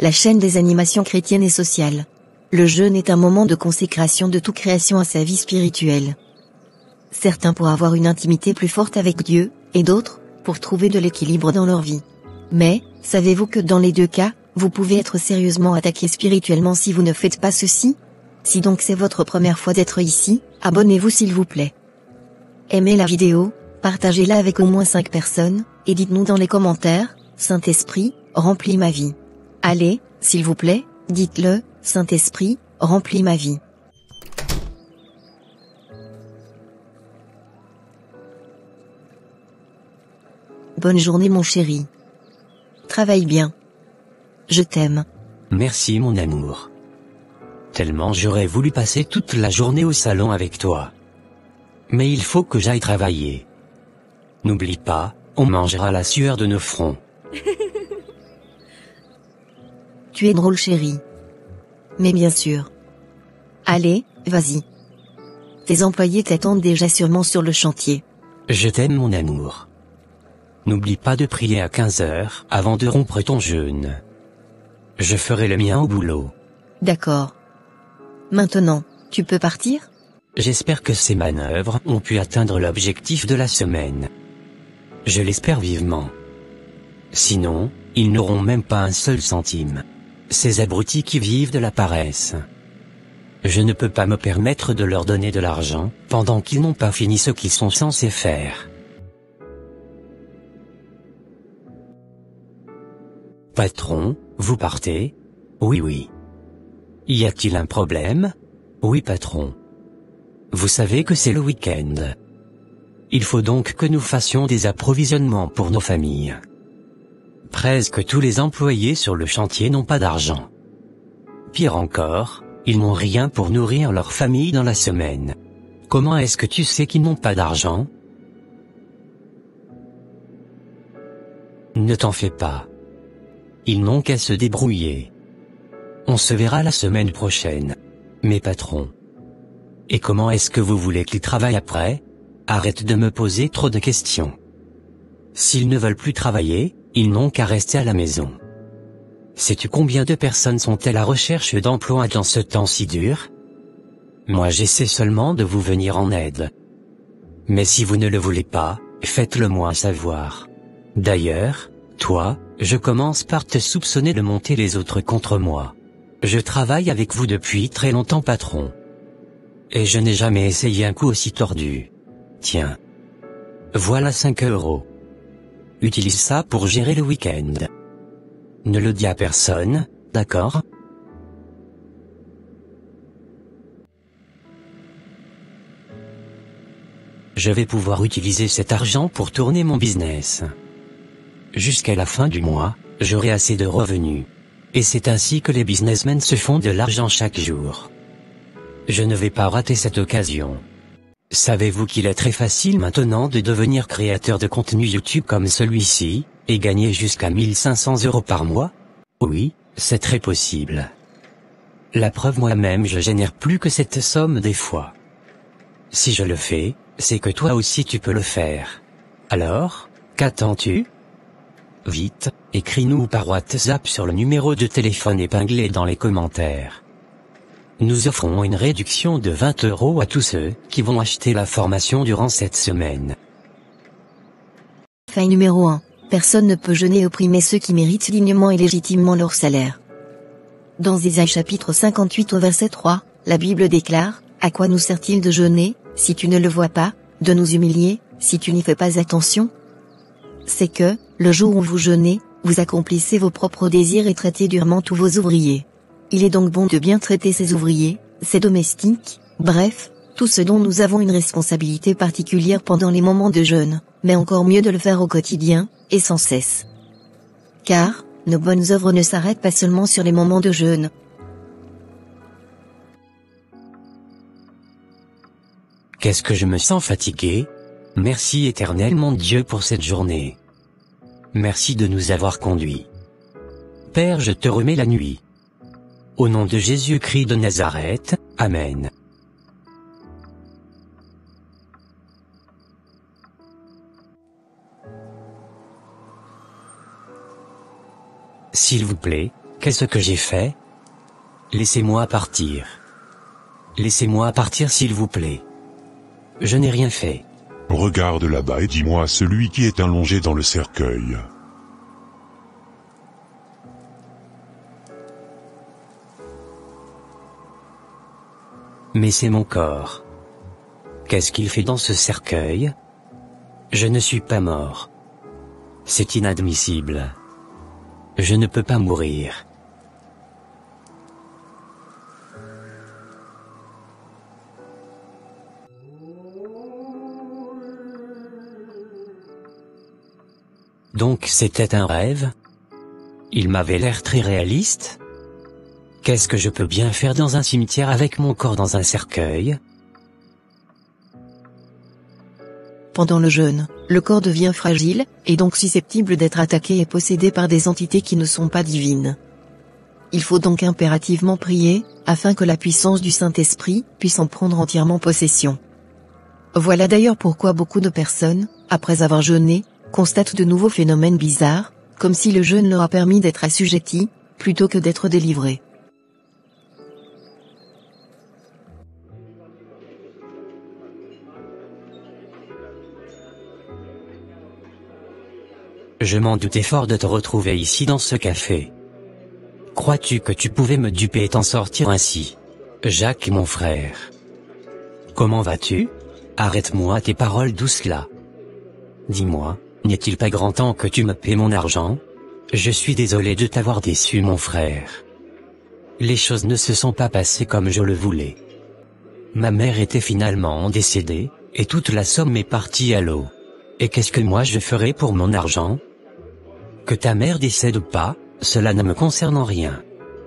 la chaîne des animations chrétiennes et sociales. Le jeûne est un moment de consécration de toute création à sa vie spirituelle. Certains pour avoir une intimité plus forte avec Dieu, et d'autres, pour trouver de l'équilibre dans leur vie. Mais, savez-vous que dans les deux cas, vous pouvez être sérieusement attaqué spirituellement si vous ne faites pas ceci? Si donc c'est votre première fois d'être ici, abonnez-vous s'il vous plaît. Aimez la vidéo, partagez-la avec au moins 5 personnes, et dites-nous dans les commentaires, Saint-Esprit, remplis ma vie. Allez, s'il vous plaît, dites-le, Saint-Esprit, remplis ma vie. Bonne journée mon chéri. Travaille bien. Je t'aime. Merci mon amour. Tellement j'aurais voulu passer toute la journée au salon avec toi. Mais il faut que j'aille travailler. N'oublie pas, on mangera la sueur de nos fronts. Tu es drôle chéri. Mais bien sûr. Allez, vas-y. Tes employés t'attendent déjà sûrement sur le chantier. Je t'aime mon amour. N'oublie pas de prier à 15 heures avant de rompre ton jeûne. Je ferai le mien au boulot. D'accord. Maintenant, tu peux partir? J'espère que ces manœuvres ont pu atteindre l'objectif de la semaine. Je l'espère vivement. Sinon, ils n'auront même pas un seul centime. Ces abrutis qui vivent de la paresse. Je ne peux pas me permettre de leur donner de l'argent, pendant qu'ils n'ont pas fini ce qu'ils sont censés faire. Patron, vous partez? Oui. Y a-t-il un problème? Oui patron. Vous savez que c'est le week-end. Il faut donc que nous fassions des approvisionnements pour nos familles. Presque tous les employés sur le chantier n'ont pas d'argent. Pire encore, ils n'ont rien pour nourrir leur famille dans la semaine. Comment est-ce que tu sais qu'ils n'ont pas d'argent? Ne t'en fais pas. Ils n'ont qu'à se débrouiller. On se verra la semaine prochaine. Mes patrons. Et comment est-ce que vous voulez qu'ils travaillent après? Arrête de me poser trop de questions. S'ils ne veulent plus travailler, ils n'ont qu'à rester à la maison. Sais-tu combien de personnes sont à la recherche d'emploi dans ce temps si dur? Moi j'essaie seulement de vous venir en aide. Mais si vous ne le voulez pas, faites-le moi savoir. D'ailleurs, toi, je commence par te soupçonner de monter les autres contre moi. Je travaille avec vous depuis très longtemps patron. Et je n'ai jamais essayé un coup aussi tordu. Tiens. Voilà 5 €. Utilise ça pour gérer le week-end. Ne le dis à personne, d'accord? Je vais pouvoir utiliser cet argent pour tourner mon business. Jusqu'à la fin du mois, j'aurai assez de revenus. Et c'est ainsi que les businessmen se font de l'argent chaque jour. Je ne vais pas rater cette occasion. Savez-vous qu'il est très facile maintenant de devenir créateur de contenu YouTube comme celui-ci, et gagner jusqu'à 1500 € par mois? Oui, c'est très possible. La preuve moi-même je génère plus que cette somme des fois. Si je le fais, c'est que toi aussi tu peux le faire. Alors, qu'attends-tu? Vite, écris-nous par WhatsApp sur le numéro de téléphone épinglé dans les commentaires. Nous offrons une réduction de 20 € à tous ceux qui vont acheter la formation durant cette semaine. Faille numéro 1. Personne ne peut jeûner et opprimer ceux qui méritent dignement et légitimement leur salaire. Dans Ésaïe chapitre 58 au verset 3, la Bible déclare, « À quoi nous sert-il de jeûner, si tu ne le vois pas, de nous humilier, si tu n'y fais pas attention ?» C'est que, le jour où vous jeûnez, vous accomplissez vos propres désirs et traitez durement tous vos ouvriers. Il est donc bon de bien traiter ses ouvriers, ses domestiques, bref, tout ce dont nous avons une responsabilité particulière pendant les moments de jeûne, mais encore mieux de le faire au quotidien, et sans cesse. Car, nos bonnes œuvres ne s'arrêtent pas seulement sur les moments de jeûne. Qu'est-ce que je me sens fatigué? Merci Éternel mon Dieu pour cette journée. Merci de nous avoir conduits. Père, je te remets la nuit. Au nom de Jésus-Christ de Nazareth, Amen. S'il vous plaît, Qu'est-ce que j'ai fait? Laissez-moi partir. Laissez-moi partir s'il vous plaît. Je n'ai rien fait. Regarde là-bas et dis-moi celui qui est allongé dans le cercueil. Mais c'est mon corps. Qu'est-ce qu'il fait dans ce cercueil? Je ne suis pas mort. C'est inadmissible. Je ne peux pas mourir. Donc c'était un rêve? Il m'avait l'air très réaliste? Qu'est-ce que je peux bien faire dans un cimetière avec mon corps dans un cercueil? Pendant le jeûne, le corps devient fragile, et donc susceptible d'être attaqué et possédé par des entités qui ne sont pas divines. Il faut donc impérativement prier, afin que la puissance du Saint-Esprit puisse en prendre entièrement possession. Voilà d'ailleurs pourquoi beaucoup de personnes, après avoir jeûné, constatent de nouveaux phénomènes bizarres, comme si le jeûne leur a permis d'être assujettis, plutôt que d'être délivrés. Je m'en doutais fort de te retrouver ici dans ce café. Crois-tu que tu pouvais me duper et t'en sortir ainsi? Jacques mon frère. Comment vas-tu? Arrête-moi tes paroles douces là. Dis-moi, n'est-il pas grand temps que tu me paies mon argent? Je suis désolé de t'avoir déçu mon frère. Les choses ne se sont pas passées comme je le voulais. Ma mère était finalement décédée, et toute la somme est partie à l'eau. Et qu'est-ce que moi je ferai pour mon argent? Que ta mère décède ou pas, cela ne me concerne en rien.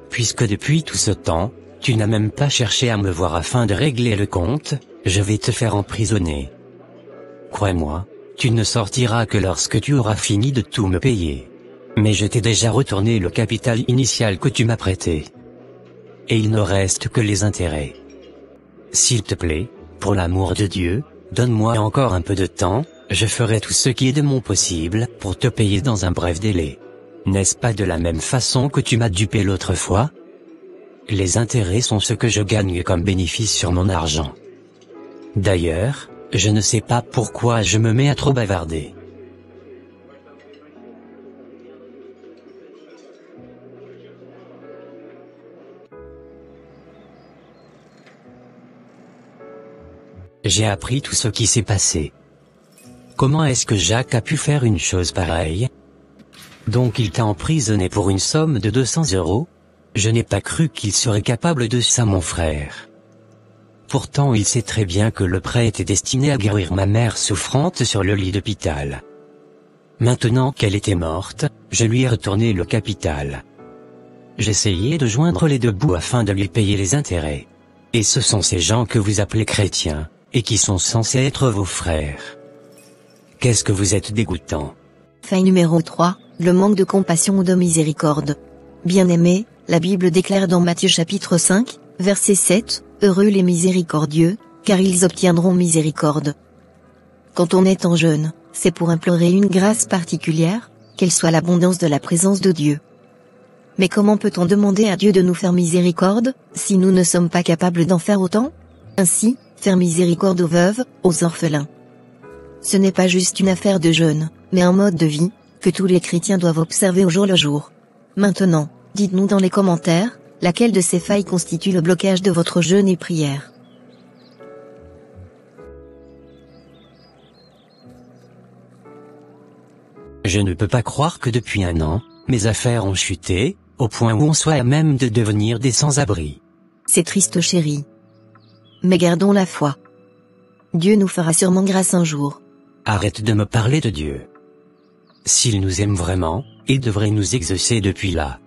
Puisque depuis tout ce temps, tu n'as même pas cherché à me voir afin de régler le compte, je vais te faire emprisonner. Crois-moi, tu ne sortiras que lorsque tu auras fini de tout me payer. Mais je t'ai déjà retourné le capital initial que tu m'as prêté. Et il ne reste que les intérêts. S'il te plaît, pour l'amour de Dieu, donne-moi encore un peu de temps, je ferai tout ce qui est de mon possible pour te payer dans un bref délai. N'est-ce pas de la même façon que tu m'as dupé l'autre fois? Les intérêts sont ce que je gagne comme bénéfice sur mon argent. D'ailleurs, je ne sais pas pourquoi je me mets à trop bavarder. J'ai appris tout ce qui s'est passé. Comment est-ce que Jacques a pu faire une chose pareille? Donc il t'a emprisonné pour une somme de 200 €? Je n'ai pas cru qu'il serait capable de ça mon frère. Pourtant il sait très bien que le prêt était destiné à guérir ma mère souffrante sur le lit d'hôpital. Maintenant qu'elle était morte, je lui ai retourné le capital. J'essayais de joindre les deux bouts afin de lui payer les intérêts. Et ce sont ces gens que vous appelez chrétiens, et qui sont censés être vos frères. Qu'est-ce que vous êtes dégoûtant. Fait numéro 3, le manque de compassion ou de miséricorde. Bien-aimés, la Bible déclare dans Matthieu chapitre 5, verset 7, « Heureux les miséricordieux, car ils obtiendront miséricorde. » Quand on est en jeûne, c'est pour implorer une grâce particulière, qu'elle soit l'abondance de la présence de Dieu. Mais comment peut-on demander à Dieu de nous faire miséricorde, si nous ne sommes pas capables d'en faire autant? Ainsi, faire miséricorde aux veuves, aux orphelins. Ce n'est pas juste une affaire de jeûne, mais un mode de vie, que tous les chrétiens doivent observer au jour le jour. Maintenant, dites-nous dans les commentaires, laquelle de ces failles constitue le blocage de votre jeûne et prière. Je ne peux pas croire que depuis un an, mes affaires ont chuté, au point où on soit à même de devenir des sans-abri. C'est triste chérie. Mais gardons la foi. Dieu nous fera sûrement grâce un jour. Arrête de me parler de Dieu. S'il nous aime vraiment, il devrait nous exaucer depuis là.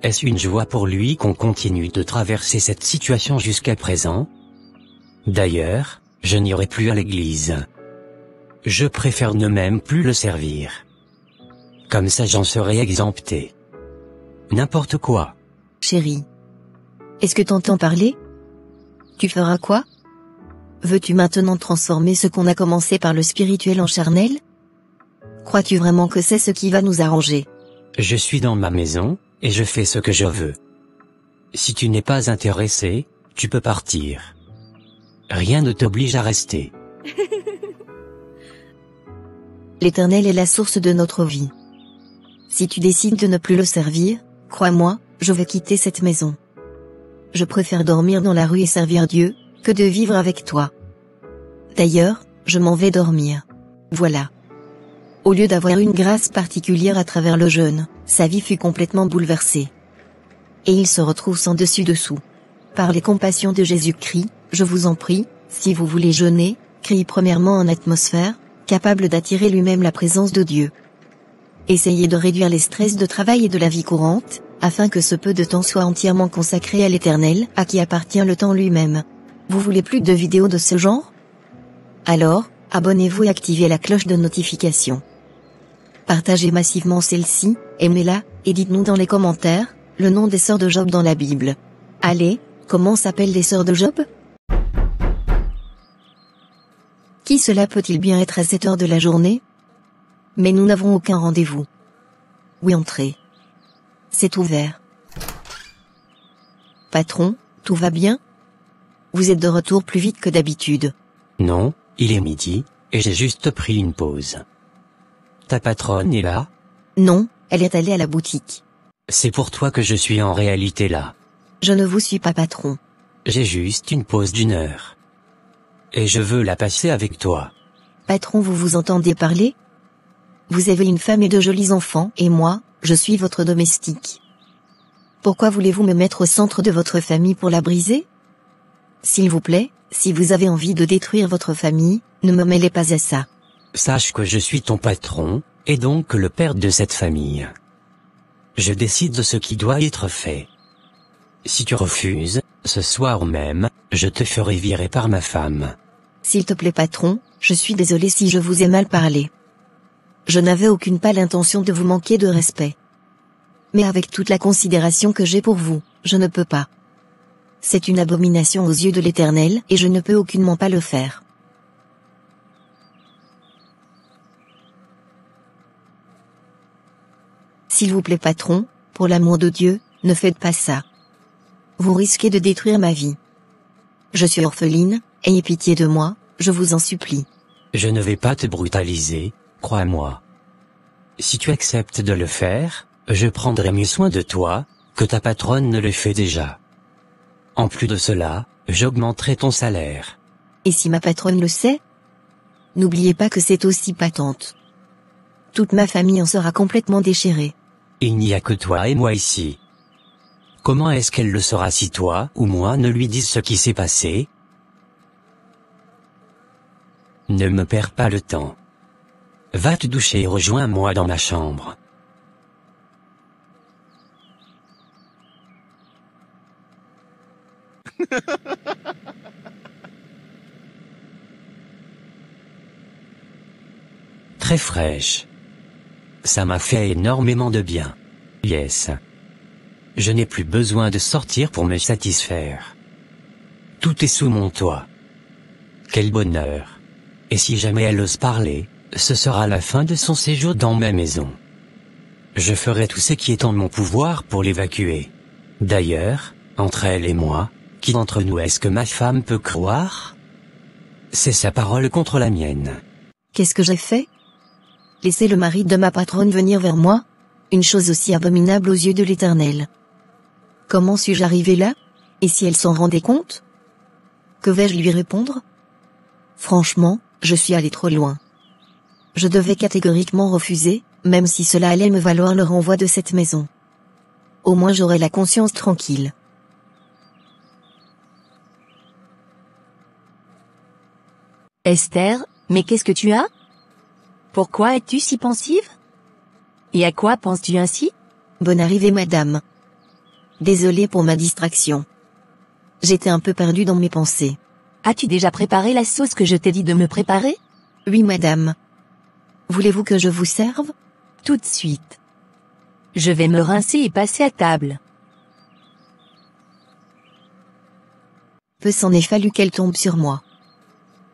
Est-ce une joie pour lui qu'on continue de traverser cette situation jusqu'à présent? D'ailleurs, je n'irai plus à l'église. Je préfère ne même plus le servir. Comme ça j'en serai exempté. N'importe quoi. Chérie. Est-ce que t'entends parler? Tu feras quoi? Veux-tu maintenant transformer ce qu'on a commencé par le spirituel en charnel? Crois-tu vraiment que c'est ce qui va nous arranger? Je suis dans ma maison, et je fais ce que je veux. Si tu n'es pas intéressé, tu peux partir. Rien ne t'oblige à rester. L'Éternel est la source de notre vie. Si tu décides de ne plus le servir, crois-moi, je vais quitter cette maison. Je préfère dormir dans la rue et servir Dieu, que de vivre avec toi. D'ailleurs, je m'en vais dormir. Voilà. Au lieu d'avoir une grâce particulière à travers le jeûne, sa vie fut complètement bouleversée. Et il se retrouve sans dessus-dessous. Par les compassions de Jésus-Christ, je vous en prie, si vous voulez jeûner, créez premièrement en atmosphère, capable d'attirer lui-même la présence de Dieu. Essayez de réduire les stress de travail et de la vie courante, afin que ce peu de temps soit entièrement consacré à l'Éternel, à qui appartient le temps lui-même. Vous voulez plus de vidéos de ce genre? Alors, abonnez-vous et activez la cloche de notification. Partagez massivement celle-ci, aimez-la, et dites-nous dans les commentaires, le nom des sœurs de Job dans la Bible. Allez, comment s'appellent les sœurs de Job? Qui cela peut-il bien être à cette heure de la journée? Mais nous n'avons aucun rendez-vous. Oui, entrez. C'est ouvert. Patron, tout va bien? Vous êtes de retour plus vite que d'habitude. Non, il est midi, et j'ai juste pris une pause. Ta patronne est là? Non, elle est allée à la boutique. C'est pour toi que je suis en réalité là. Je ne vous suis pas, patron. J'ai juste une pause d'1 heure. Et je veux la passer avec toi. Patron, vous vous entendez parler? Vous avez une femme et de jolis enfants, et moi, je suis votre domestique. Pourquoi voulez-vous me mettre au centre de votre famille pour la briser? S'il vous plaît, si vous avez envie de détruire votre famille, ne me mêlez pas à ça. Sache que je suis ton patron, et donc le père de cette famille. Je décide de ce qui doit être fait. Si tu refuses, ce soir même, je te ferai virer par ma femme. S'il te plaît, patron, je suis désolé si je vous ai mal parlé. Je n'avais aucune pâle intention de vous manquer de respect. Mais avec toute la considération que j'ai pour vous, je ne peux pas. C'est une abomination aux yeux de l'Éternel et je ne peux aucunement pas le faire. S'il vous plaît, patron, pour l'amour de Dieu, ne faites pas ça. Vous risquez de détruire ma vie. Je suis orpheline, ayez pitié de moi, je vous en supplie. Je ne vais pas te brutaliser, crois-moi. Si tu acceptes de le faire, je prendrai mieux soin de toi, que ta patronne ne le fait déjà. En plus de cela, j'augmenterai ton salaire. Et si ma patronne le sait? N'oubliez pas que c'est aussi patente. Toute ma famille en sera complètement déchirée. Il n'y a que toi et moi ici. Comment est-ce qu'elle le saura si toi ou moi ne lui disent ce qui s'est passé? Ne me perds pas le temps. Va te doucher et rejoins-moi dans ma chambre. Très fraîche. Ça m'a fait énormément de bien. Yes. Je n'ai plus besoin de sortir pour me satisfaire. Tout est sous mon toit. Quel bonheur. Et si jamais elle ose parler, ce sera la fin de son séjour dans ma maison. Je ferai tout ce qui est en mon pouvoir pour l'évacuer. D'ailleurs, entre elle et moi, qui d'entre nous est-ce que ma femme peut croire? C'est sa parole contre la mienne. Qu'est-ce que j'ai fait? Laisser le mari de ma patronne venir vers moi? Une chose aussi abominable aux yeux de l'Éternel. Comment suis-je arrivé là? Et si elle s'en rendait compte? Que vais-je lui répondre? Franchement, je suis allé trop loin. Je devais catégoriquement refuser, même si cela allait me valoir le renvoi de cette maison. Au moins j'aurais la conscience tranquille. Esther, mais qu'est-ce que tu as? Pourquoi es-tu si pensive? Et à quoi penses-tu ainsi? Bonne arrivée, madame. Désolée pour ma distraction. J'étais un peu perdue dans mes pensées. As-tu déjà préparé la sauce que je t'ai dit de me préparer? Oui, madame. Voulez-vous que je vous serve? Tout de suite. Je vais me rincer et passer à table. Peu s'en est fallu qu'elle tombe sur moi.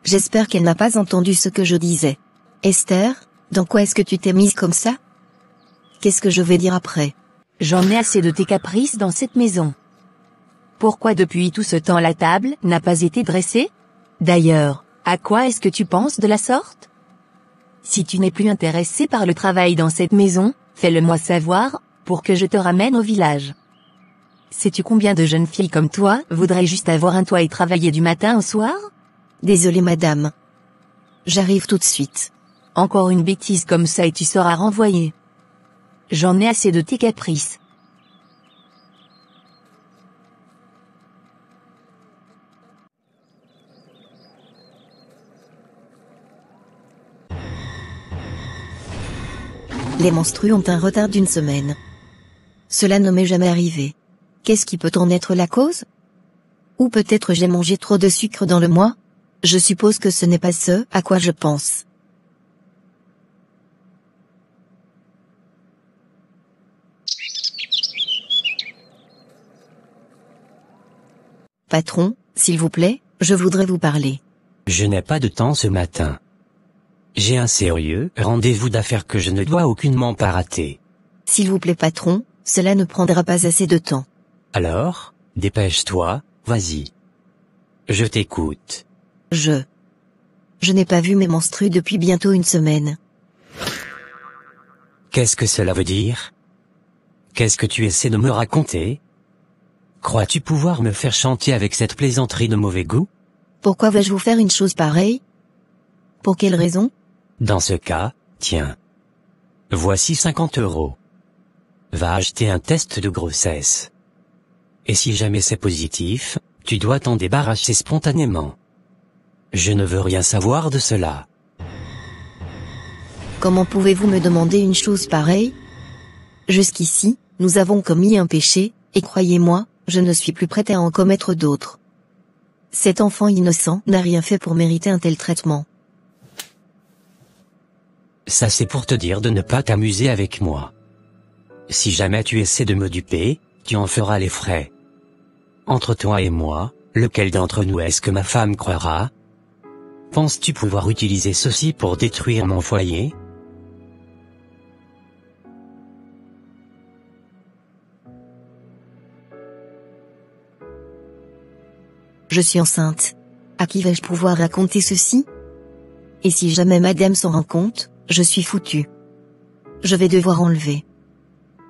J'espère qu'elle n'a pas entendu ce que je disais. Esther, dans quoi est-ce que tu t'es mise comme ça? Qu'est-ce que je vais dire après? J'en ai assez de tes caprices dans cette maison. Pourquoi depuis tout ce temps la table n'a pas été dressée? D'ailleurs, à quoi est-ce que tu penses de la sorte? Si tu n'es plus intéressé par le travail dans cette maison, fais-le-moi savoir, pour que je te ramène au village. Sais-tu combien de jeunes filles comme toi voudraient juste avoir un toit et travailler du matin au soir? Désolée madame. J'arrive tout de suite. Encore une bêtise comme ça et tu seras renvoyé. J'en ai assez de tes caprices. Les menstrues ont un retard d'1 semaine. Cela ne m'est jamais arrivé. Qu'est-ce qui peut en être la cause? Ou peut-être j'ai mangé trop de sucre dans le mois? Je suppose que ce n'est pas ce à quoi je pense. Patron, s'il vous plaît, je voudrais vous parler. Je n'ai pas de temps ce matin. J'ai un sérieux rendez-vous d'affaires que je ne dois aucunement pas rater. S'il vous plaît patron, cela ne prendra pas assez de temps. Alors, dépêche-toi, vas-y. Je t'écoute. Je n'ai pas vu mes menstrues depuis bientôt 1 semaine. Qu'est-ce que cela veut dire? Qu'est-ce que tu essaies de me raconter? Crois-tu pouvoir me faire chanter avec cette plaisanterie de mauvais goût? Pourquoi vais-je vous faire une chose pareille? Pour quelle raison? Dans ce cas, tiens. Voici 50 €. Va acheter un test de grossesse. Et si jamais c'est positif, tu dois t'en débarrasser spontanément. Je ne veux rien savoir de cela. Comment pouvez-vous me demander une chose pareille? Jusqu'ici, nous avons commis un péché, et croyez-moi, je ne suis plus prête à en commettre d'autres. Cet enfant innocent n'a rien fait pour mériter un tel traitement. Ça c'est pour te dire de ne pas t'amuser avec moi. Si jamais tu essaies de me duper, tu en feras les frais. Entre toi et moi, lequel d'entre nous est-ce que ma femme croira? Penses-tu pouvoir utiliser ceci pour détruire mon foyer? Je suis enceinte. À qui vais-je pouvoir raconter ceci? Et si jamais madame s'en rend compte, je suis foutue. Je vais devoir enlever.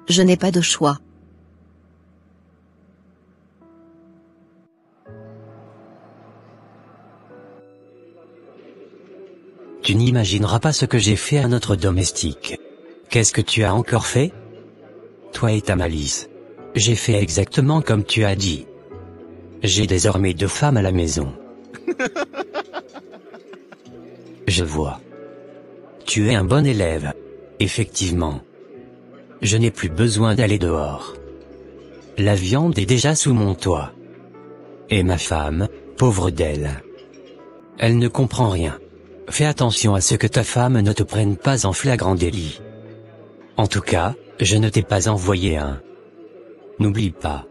Je n'ai pas de choix. Tu n'imagineras pas ce que j'ai fait à notre domestique. Qu'est-ce que tu as encore fait? Toi et ta malice. J'ai fait exactement comme tu as dit. J'ai désormais 2 femmes à la maison. Je vois. Tu es un bon élève. Effectivement. Je n'ai plus besoin d'aller dehors. La viande est déjà sous mon toit. Et ma femme, pauvre d'elle. Elle ne comprend rien. Fais attention à ce que ta femme ne te prenne pas en flagrant délit. En tout cas, je ne t'ai pas envoyé un. N'oublie pas.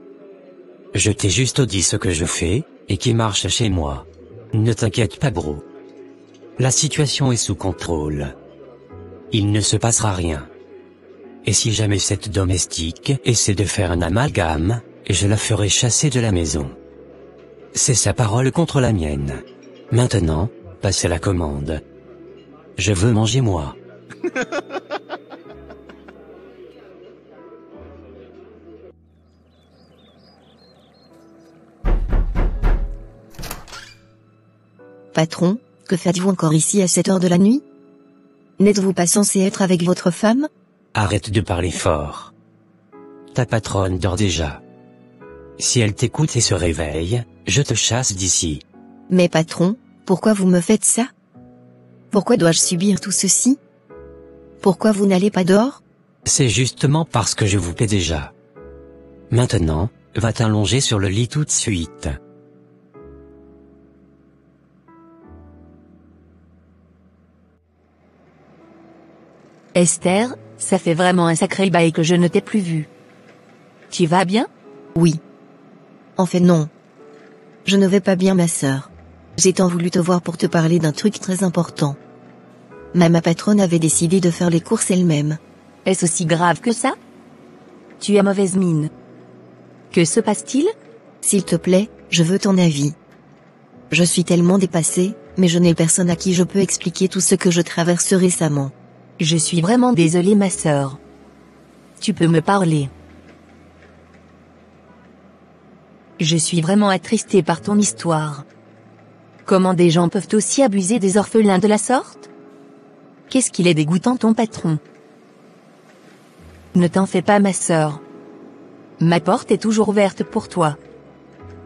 Je t'ai juste dit ce que je fais, et qui marche chez moi. Ne t'inquiète pas bro. La situation est sous contrôle. Il ne se passera rien. Et si jamais cette domestique essaie de faire un amalgame, je la ferai chasser de la maison. C'est sa parole contre la mienne. Maintenant, passe à la commande. Je veux manger moi. Patron, que faites-vous encore ici à cette heure de la nuit? N'êtes-vous pas censé être avec votre femme? Arrête de parler fort. Ta patronne dort déjà. Si elle t'écoute et se réveille, je te chasse d'ici. Mais patron, pourquoi vous me faites ça? Pourquoi dois-je subir tout ceci? Pourquoi vous n'allez pas dehors? C'est justement parce que je vous paie déjà. Maintenant, va t'allonger sur le lit tout de suite. Esther, ça fait vraiment un sacré bail que je ne t'ai plus vue. Tu vas bien? Oui. En fait non. Je ne vais pas bien ma sœur. J'ai tant voulu te voir pour te parler d'un truc très important. Ma patronne avait décidé de faire les courses elle-même. Est-ce aussi grave que ça? Tu as mauvaise mine. Que se passe-t-il? S'il te plaît, je veux ton avis. Je suis tellement dépassée, mais je n'ai personne à qui je peux expliquer tout ce que je traverse récemment. Je suis vraiment désolée ma sœur. Tu peux me parler. Je suis vraiment attristée par ton histoire. Comment des gens peuvent aussi abuser des orphelins de la sorte? Qu'est-ce qu'il est dégoûtant ton patron. Ne t'en fais pas ma sœur. Ma porte est toujours ouverte pour toi.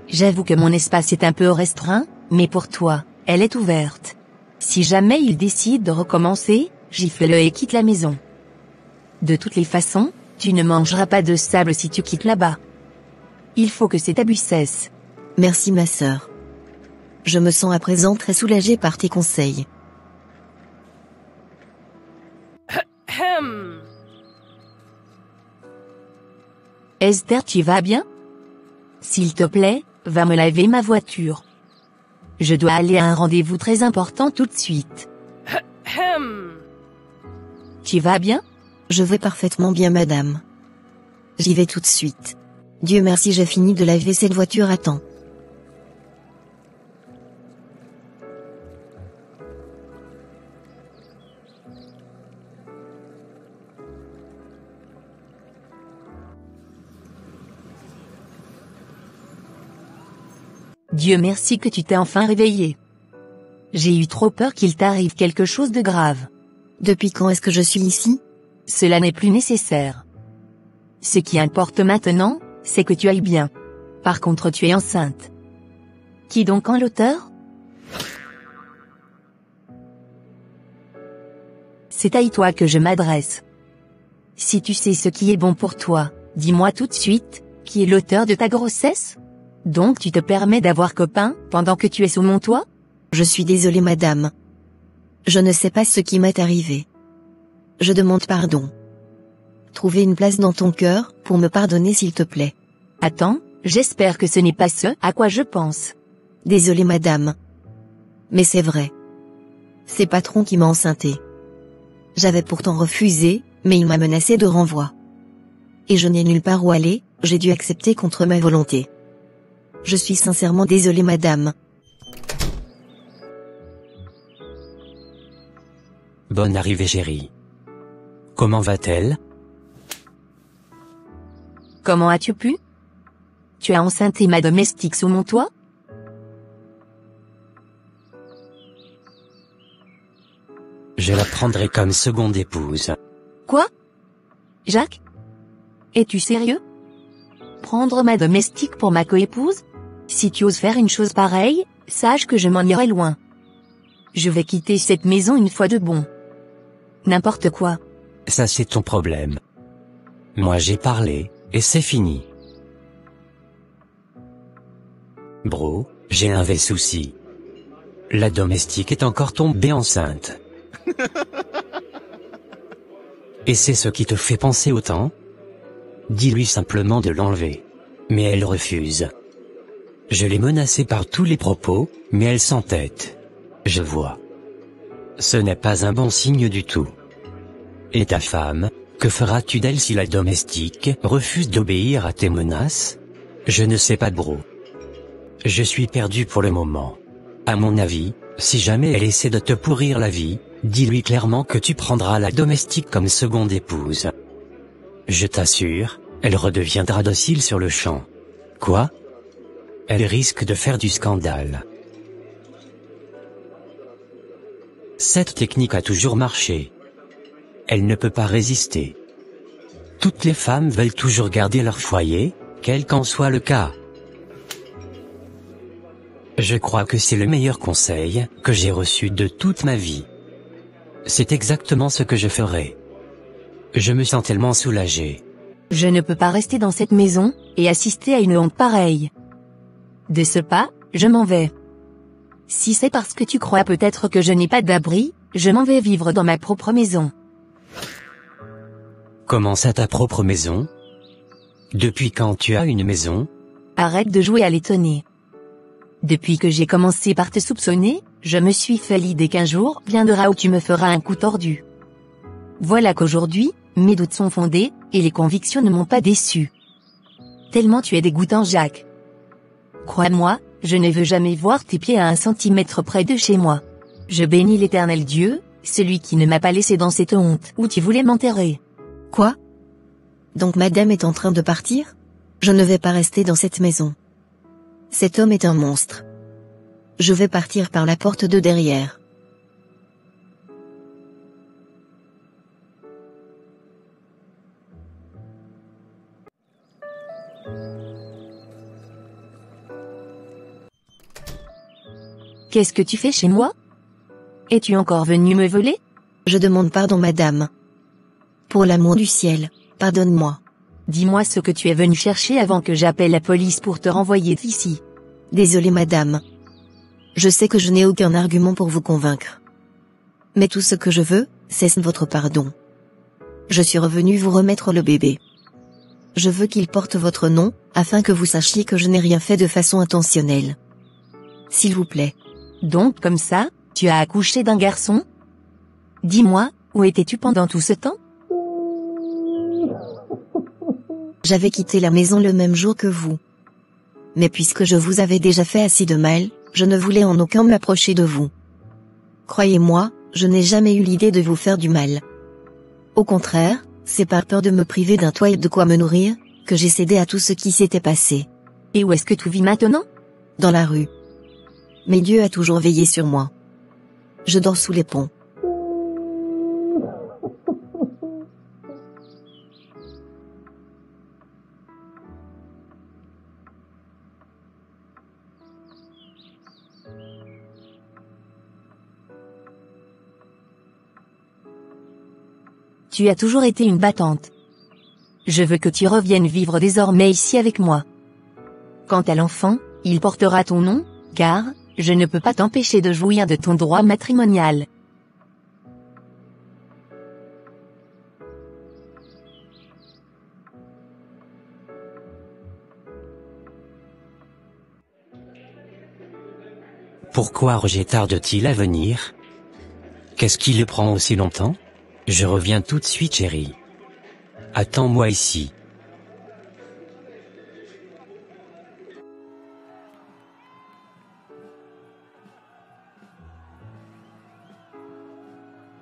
J'avoue que mon espace est un peu restreint, mais pour toi, elle est ouverte. Si jamais il décide de recommencer, gifle-le et quitte la maison. De toutes les façons, tu ne mangeras pas de sable si tu quittes là-bas. Il faut que cet abus cesse. Merci ma sœur. Je me sens à présent très soulagée par tes conseils. Esther, tu vas bien? S'il te plaît, va me laver ma voiture. Je dois aller à un rendez-vous très important tout de suite. Tu vas bien? Je vais parfaitement bien madame. J'y vais tout de suite. Dieu merci j'ai fini de laver cette voiture à temps. Dieu merci que tu t'es enfin réveillé. J'ai eu trop peur qu'il t'arrive quelque chose de grave. Depuis quand est-ce que je suis ici? Cela n'est plus nécessaire. Ce qui importe maintenant, c'est que tu ailles bien. Par contre tu es enceinte. Qui donc en l'auteur? C'est à toi que je m'adresse. Si tu sais ce qui est bon pour toi, dis-moi tout de suite, qui est l'auteur de ta grossesse? Donc tu te permets d'avoir copain, pendant que tu es sous mon toit? Je suis désolée madame. Je ne sais pas ce qui m'est arrivé. Je demande pardon. Trouver une place dans ton cœur, pour me pardonner s'il te plaît. Attends, j'espère que ce n'est pas ce à quoi je pense. Désolée madame. Mais c'est vrai. C'est patron qui m'a enceinté. J'avais pourtant refusé, mais il m'a menacé de renvoi. Et je n'ai nulle part où aller, j'ai dû accepter contre ma volonté. Je suis sincèrement désolée madame. Bonne arrivée chérie. Comment va-t-elle? Comment as-tu pu? Tu as enceinté ma domestique sous mon toit? Je la prendrai comme seconde épouse. Quoi? Jacques? Es-tu sérieux? Prendre ma domestique pour ma coépouse? Si tu oses faire une chose pareille, sache que je m'en irai loin. Je vais quitter cette maison une fois de bon. N'importe quoi. Ça c'est ton problème. Moi j'ai parlé, et c'est fini. Bro, j'ai un vrai souci. La domestique est encore tombée enceinte. Et c'est ce qui te fait penser autant? Dis-lui simplement de l'enlever. Mais elle refuse. Je l'ai menacée par tous les propos, mais elle s'entête. Je vois. Ce n'est pas un bon signe du tout. Et ta femme, que feras-tu d'elle si la domestique refuse d'obéir à tes menaces? Je ne sais pas bro. Je suis perdu pour le moment. À mon avis, si jamais elle essaie de te pourrir la vie, dis-lui clairement que tu prendras la domestique comme seconde épouse. Je t'assure, elle redeviendra docile sur le champ. Quoi? Elle risque de faire du scandale. Cette technique a toujours marché. Elle ne peut pas résister. Toutes les femmes veulent toujours garder leur foyer, quel qu'en soit le cas. Je crois que c'est le meilleur conseil que j'ai reçu de toute ma vie. C'est exactement ce que je ferai. Je me sens tellement soulagé. Je ne peux pas rester dans cette maison, et assister à une honte pareille. De ce pas, je m'en vais. Si c'est parce que tu crois peut-être que je n'ai pas d'abri, je m'en vais vivre dans ma propre maison. Comment ça ta propre maison? Depuis quand tu as une maison? Arrête de jouer à l'étonné. Depuis que j'ai commencé par te soupçonner, je me suis fait l'idée qu'un jour viendra où tu me feras un coup tordu. Voilà qu'aujourd'hui, Mes doutes sont fondés, et les convictions ne m'ont pas déçu. Tellement tu es dégoûtant, Jacques. Crois-moi, je ne veux jamais voir tes pieds à 1 centimètre près de chez moi. Je bénis l'Éternel Dieu, celui qui ne m'a pas laissé dans cette honte où tu voulais m'enterrer. Quoi? Donc madame est en train de partir? Je ne vais pas rester dans cette maison. Cet homme est un monstre. Je vais partir par la porte de derrière. Qu'est-ce que tu fais chez moi? Es-tu encore venu me voler? Je demande pardon madame. Pour l'amour du ciel, pardonne-moi. Dis-moi ce que tu es venu chercher avant que j'appelle la police pour te renvoyer d'ici. Désolée madame. Je sais que je n'ai aucun argument pour vous convaincre. Mais tout ce que je veux, c'est votre pardon. Je suis revenu vous remettre le bébé. Je veux qu'il porte votre nom, afin que vous sachiez que je n'ai rien fait de façon intentionnelle. S'il vous plaît. Donc comme ça, tu as accouché d'un garçon? Dis-moi, où étais-tu pendant tout ce temps? J'avais quitté la maison le même jour que vous. Mais puisque je vous avais déjà fait assez de mal, je ne voulais en aucun m'approcher de vous. Croyez-moi, je n'ai jamais eu l'idée de vous faire du mal. Au contraire, c'est par peur de me priver d'un toit et de quoi me nourrir, que j'ai cédé à tout ce qui s'était passé. Et où est-ce que tu vis maintenant? Dans la rue. Mais Dieu a toujours veillé sur moi. Je dors sous les ponts. Tu as toujours été une battante. Je veux que tu reviennes vivre désormais ici avec moi. Quant à l'enfant, il portera ton nom, car je ne peux pas t'empêcher de jouir de ton droit matrimonial. Pourquoi Roger tarde-t-il à venir? Qu'est-ce qui le prend aussi longtemps? Je reviens tout de suite, chérie. Attends-moi ici.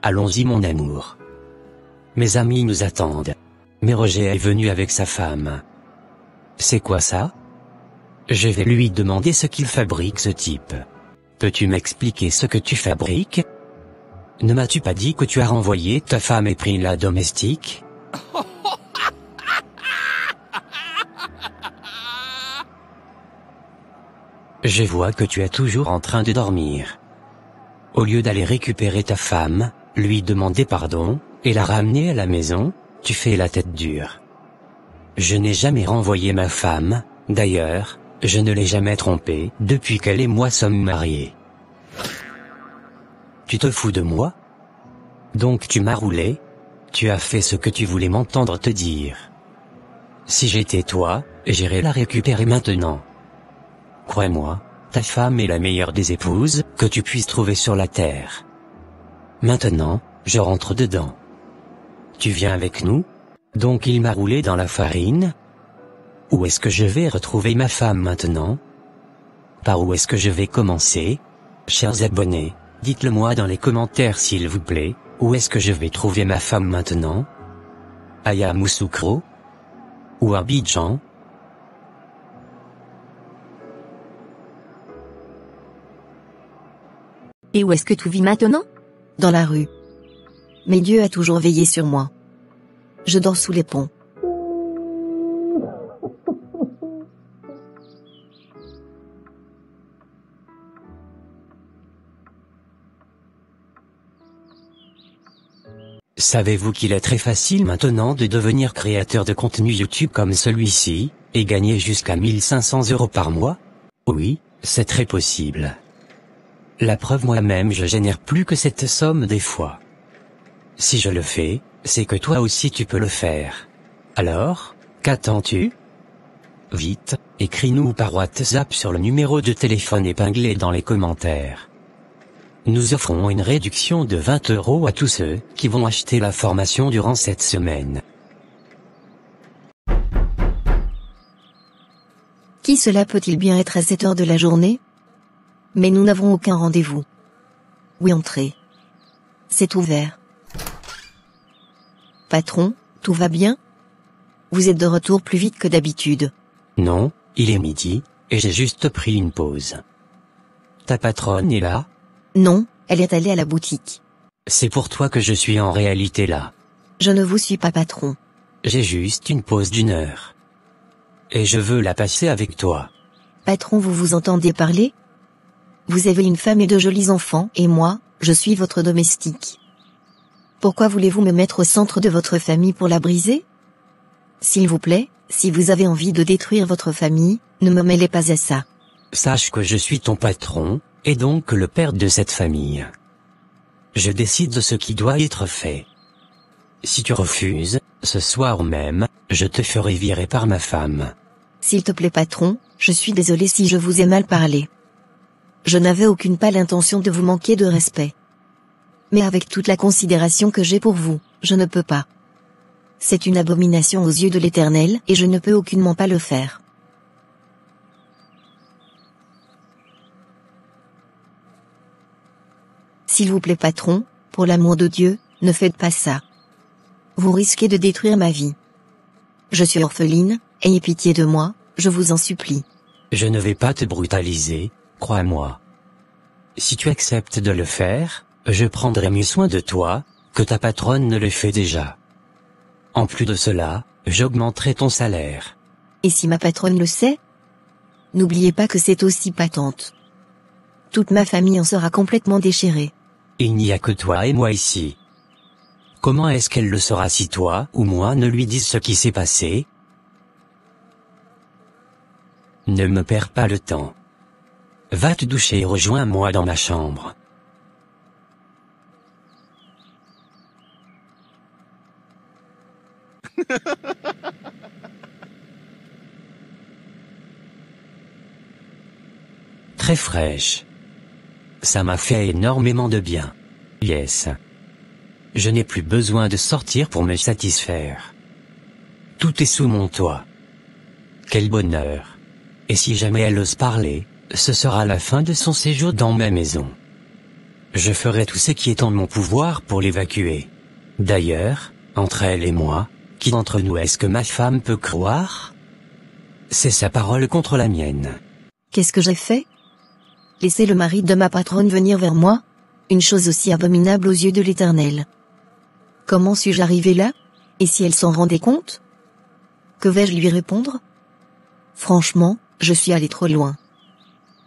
Allons-y mon amour. Mes amis nous attendent. Mais Roger est venu avec sa femme. C'est quoi ça? Je vais lui demander ce qu'il fabrique ce type. Peux-tu m'expliquer ce que tu fabriques? Ne m'as-tu pas dit que tu as renvoyé ta femme et pris la domestique? Je vois que tu es toujours en train de dormir. Au lieu d'aller récupérer ta femme, lui demander pardon, et la ramener à la maison, tu fais la tête dure. Je n'ai jamais renvoyé ma femme, d'ailleurs, je ne l'ai jamais trompée depuis qu'elle et moi sommes mariés. Tu te fous de moi? Donc tu m'as roulé? Tu as fait ce que tu voulais m'entendre te dire. Si j'étais toi, j'irais la récupérer maintenant. Crois-moi, ta femme est la meilleure des épouses que tu puisses trouver sur la terre. Maintenant, je rentre dedans. Tu viens avec nous? Donc il m'a roulé dans la farine? Où est-ce que je vais retrouver ma femme maintenant? Par où est-ce que je vais commencer? Chers abonnés, dites-le moi dans les commentaires s'il vous plaît, où est-ce que je vais trouver ma femme maintenant? À Yamoussoukro? Ou à Abidjan? Et où est-ce que tu vis maintenant? Dans la rue. Mais Dieu a toujours veillé sur moi. Je dors sous les ponts. Savez-vous qu'il est très facile maintenant de devenir créateur de contenu YouTube comme celui-ci, et gagner jusqu'à 1500 € par mois? Oui, c'est très possible. La preuve, moi-même je génère plus que cette somme des fois. Si je le fais, c'est que toi aussi tu peux le faire. Alors, qu'attends-tu? Vite, écris-nous par WhatsApp sur le numéro de téléphone épinglé dans les commentaires. Nous offrons une réduction de 20 € à tous ceux qui vont acheter la formation durant cette semaine. Qui cela peut-il bien être à cette heure de la journée? Mais nous n'avons aucun rendez-vous. Oui, entrez. C'est ouvert. Patron, tout va bien? Vous êtes de retour plus vite que d'habitude. Non, il est midi, et j'ai juste pris une pause. Ta patronne est là? Non, elle est allée à la boutique. C'est pour toi que je suis en réalité là. Je ne vous suis pas, patron. J'ai juste une pause d'1 heure. Et je veux la passer avec toi. Patron, vous vous entendez parler? Vous avez une femme et 2 jolis enfants, et moi, je suis votre domestique. Pourquoi voulez-vous me mettre au centre de votre famille pour la briser? S'il vous plaît, si vous avez envie de détruire votre famille, ne me mêlez pas à ça. Sache que je suis ton patron, et donc le père de cette famille. Je décide de ce qui doit être fait. Si tu refuses, ce soir même, je te ferai virer par ma femme. S'il te plaît, patron, je suis désolé si je vous ai mal parlé. Je n'avais aucune pâle intention de vous manquer de respect. Mais avec toute la considération que j'ai pour vous, je ne peux pas. C'est une abomination aux yeux de l'Éternel, et je ne peux aucunement pas le faire. S'il vous plaît, patron, pour l'amour de Dieu, ne faites pas ça. Vous risquez de détruire ma vie. Je suis orpheline, ayez pitié de moi, je vous en supplie. Je ne vais pas te brutaliser, crois-moi. Si tu acceptes de le faire, je prendrai mieux soin de toi, que ta patronne ne le fait déjà. En plus de cela, j'augmenterai ton salaire. Et si ma patronne le sait? N'oubliez pas que c'est aussi patente. Toute ma famille en sera complètement déchirée. Il n'y a que toi et moi ici. Comment est-ce qu'elle le saura si toi ou moi ne lui disent ce qui s'est passé? Ne me perds pas le temps. Va te doucher et rejoins-moi dans ma chambre. Très fraîche. Ça m'a fait énormément de bien. Yes. Je n'ai plus besoin de sortir pour me satisfaire. Tout est sous mon toit. Quel bonheur. Et si jamais elle ose parler, ce sera la fin de son séjour dans ma maison. Je ferai tout ce qui est en mon pouvoir pour l'évacuer. D'ailleurs, entre elle et moi, qui d'entre nous est-ce que ma femme peut croire? C'est sa parole contre la mienne. Qu'est-ce que j'ai fait? Laisser le mari de ma patronne venir vers moi? Une chose aussi abominable aux yeux de l'Éternel. Comment suis-je arrivé là? Et si elle s'en rendait compte? Que vais-je lui répondre? Franchement, je suis allé trop loin.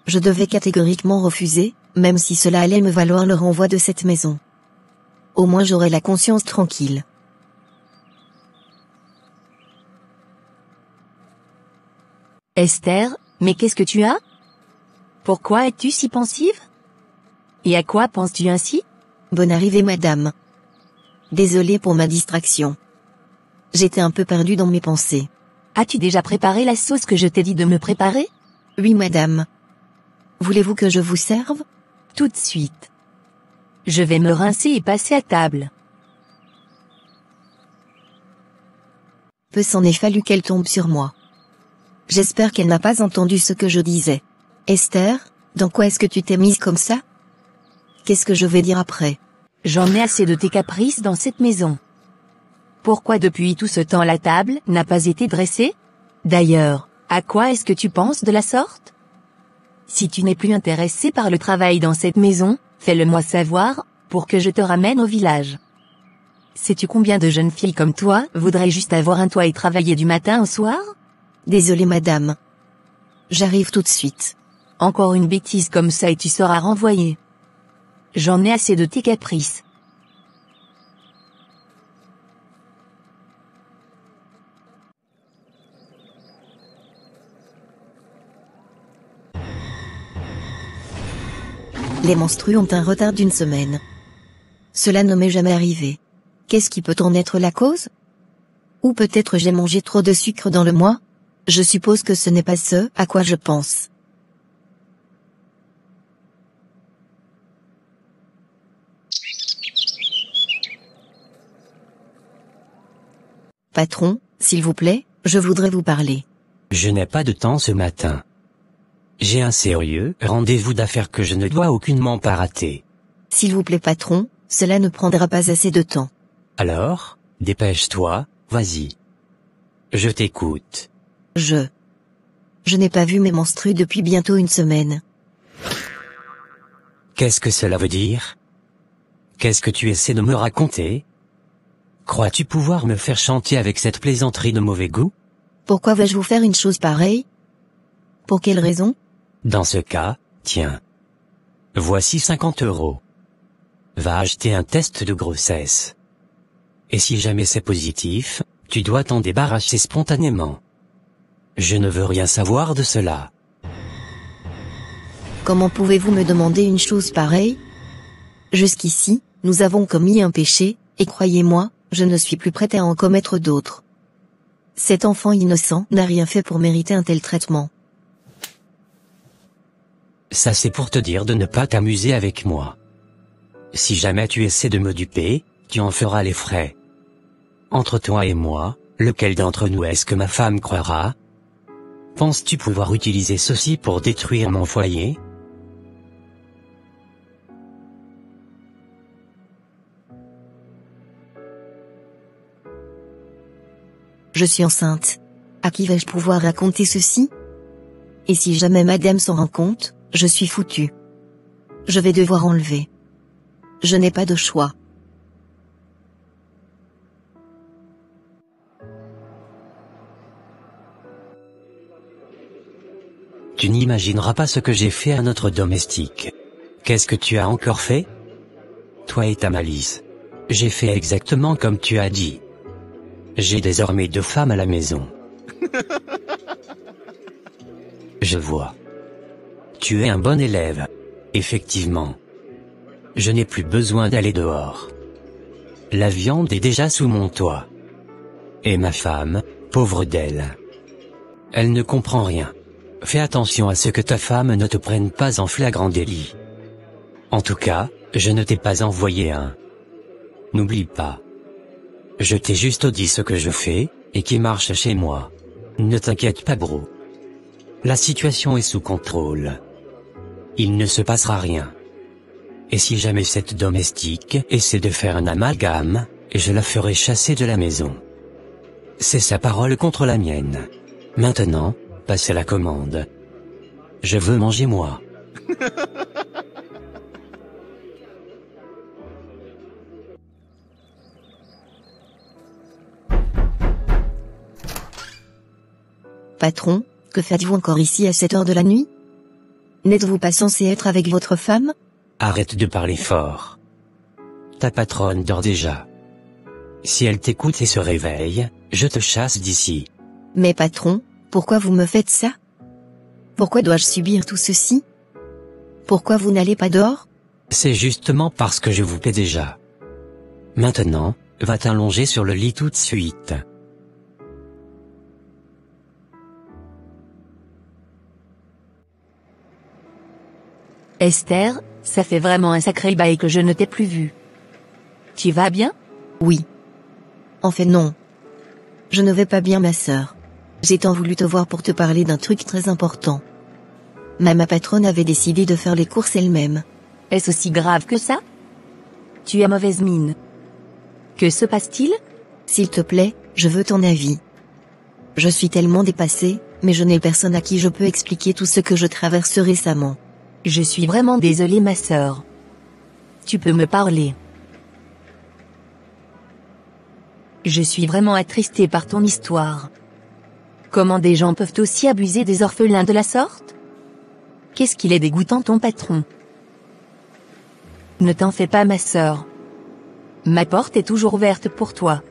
Je devais catégoriquement refuser, même si cela allait me valoir le renvoi de cette maison. Au moins j'aurais la conscience tranquille. Esther, mais qu'est-ce que tu as? Pourquoi es-tu si pensive? Et à quoi penses-tu ainsi? Bonne arrivée, madame. Désolée pour ma distraction. J'étais un peu perdue dans mes pensées. As-tu déjà préparé la sauce que je t'ai dit de me préparer? Oui, madame. Voulez-vous que je vous serve? Tout de suite. Je vais me rincer et passer à table. Peu s'en est fallu qu'elle tombe sur moi. J'espère qu'elle n'a pas entendu ce que je disais. Esther, dans quoi est-ce que tu t'es mise comme ça? Qu'est-ce que je vais dire après? J'en ai assez de tes caprices dans cette maison. Pourquoi depuis tout ce temps la table n'a pas été dressée? D'ailleurs, à quoi est-ce que tu penses de la sorte? Si tu n'es plus intéressé par le travail dans cette maison, fais-le-moi savoir, pour que je te ramène au village. Sais-tu combien de jeunes filles comme toi voudraient juste avoir un toit et travailler du matin au soir? Désolée, madame. J'arrive tout de suite. Encore une bêtise comme ça et tu seras renvoyée. J'en ai assez de tes caprices. Les menstrues ont un retard d'1 semaine. Cela ne m'est jamais arrivé. Qu'est-ce qui peut en être la cause? Ou peut-être j'ai mangé trop de sucre dans le mois? Je suppose que ce n'est pas ce à quoi je pense. Patron, s'il vous plaît, je voudrais vous parler. Je n'ai pas de temps ce matin. J'ai un sérieux rendez-vous d'affaires que je ne dois aucunement pas rater. S'il vous plaît patron, cela ne prendra pas assez de temps. Alors, dépêche-toi, vas-y. Je t'écoute. Je n'ai pas vu mes menstrues depuis bientôt une semaine. Qu'est-ce que cela veut dire? Qu'est-ce que tu essaies de me raconter? Crois-tu pouvoir me faire chanter avec cette plaisanterie de mauvais goût? Pourquoi vais-je vous faire une chose pareille? Pour quelle raison? Dans ce cas, tiens. Voici 50 €. Va acheter un test de grossesse. Et si jamais c'est positif, tu dois t'en débarrasser spontanément. Je ne veux rien savoir de cela. Comment pouvez-vous me demander une chose pareille? Jusqu'ici, nous avons commis un péché, et croyez-moi, je ne suis plus prête à en commettre d'autres. Cet enfant innocent n'a rien fait pour mériter un tel traitement. Ça c'est pour te dire de ne pas t'amuser avec moi. Si jamais tu essaies de me duper, tu en feras les frais. Entre toi et moi, lequel d'entre nous est-ce que ma femme croira? Penses-tu pouvoir utiliser ceci pour détruire mon foyer? Je suis enceinte. À qui vais-je pouvoir raconter ceci? Et si jamais madame s'en rend compte, je suis foutue. Je vais devoir enlever. Je n'ai pas de choix. Tu n'imagineras pas ce que j'ai fait à notre domestique. Qu'est-ce que tu as encore fait? Toi et ta malice. J'ai fait exactement comme tu as dit. J'ai désormais 2 femmes à la maison. Je vois. Tu es un bon élève. Effectivement. Je n'ai plus besoin d'aller dehors. La viande est déjà sous mon toit. Et ma femme, pauvre d'elle. Elle ne comprend rien. Fais attention à ce que ta femme ne te prenne pas en flagrant délit. En tout cas, je ne t'ai pas envoyé un. N'oublie pas. Je t'ai juste dit ce que je fais, et qui marche chez moi. Ne t'inquiète pas bro. La situation est sous contrôle. Il ne se passera rien. Et si jamais cette domestique essaie de faire un amalgame, je la ferai chasser de la maison. C'est sa parole contre la mienne. Maintenant, passe à la commande. Je veux manger moi. Patron, que faites-vous encore ici à cette heure de la nuit? N'êtes-vous pas censé être avec votre femme? Arrête de parler fort. Ta patronne dort déjà. Si elle t'écoute et se réveille, je te chasse d'ici. Mais patron, pourquoi vous me faites ça? Pourquoi dois-je subir tout ceci? Pourquoi vous n'allez pas dehors? C'est justement parce que je vous paie déjà. Maintenant, va t'allonger sur le lit tout de suite. Esther, ça fait vraiment un sacré bail que je ne t'ai plus vue. Tu vas bien? Oui. En fait non. Je ne vais pas bien ma sœur. J'ai tant voulu te voir pour te parler d'un truc très important. Ma patronne avait décidé de faire les courses elle-même. Est-ce aussi grave que ça? Tu as mauvaise mine. Que se passe-t-il? S'il te plaît, je veux ton avis. Je suis tellement dépassée, mais je n'ai personne à qui je peux expliquer tout ce que je traverse récemment. Je suis vraiment désolée ma sœur. Tu peux me parler. Je suis vraiment attristée par ton histoire. Comment des gens peuvent aussi abuser des orphelins de la sorte? Qu'est-ce qu'il est dégoûtant ton patron. Ne t'en fais pas ma sœur. Ma porte est toujours ouverte pour toi.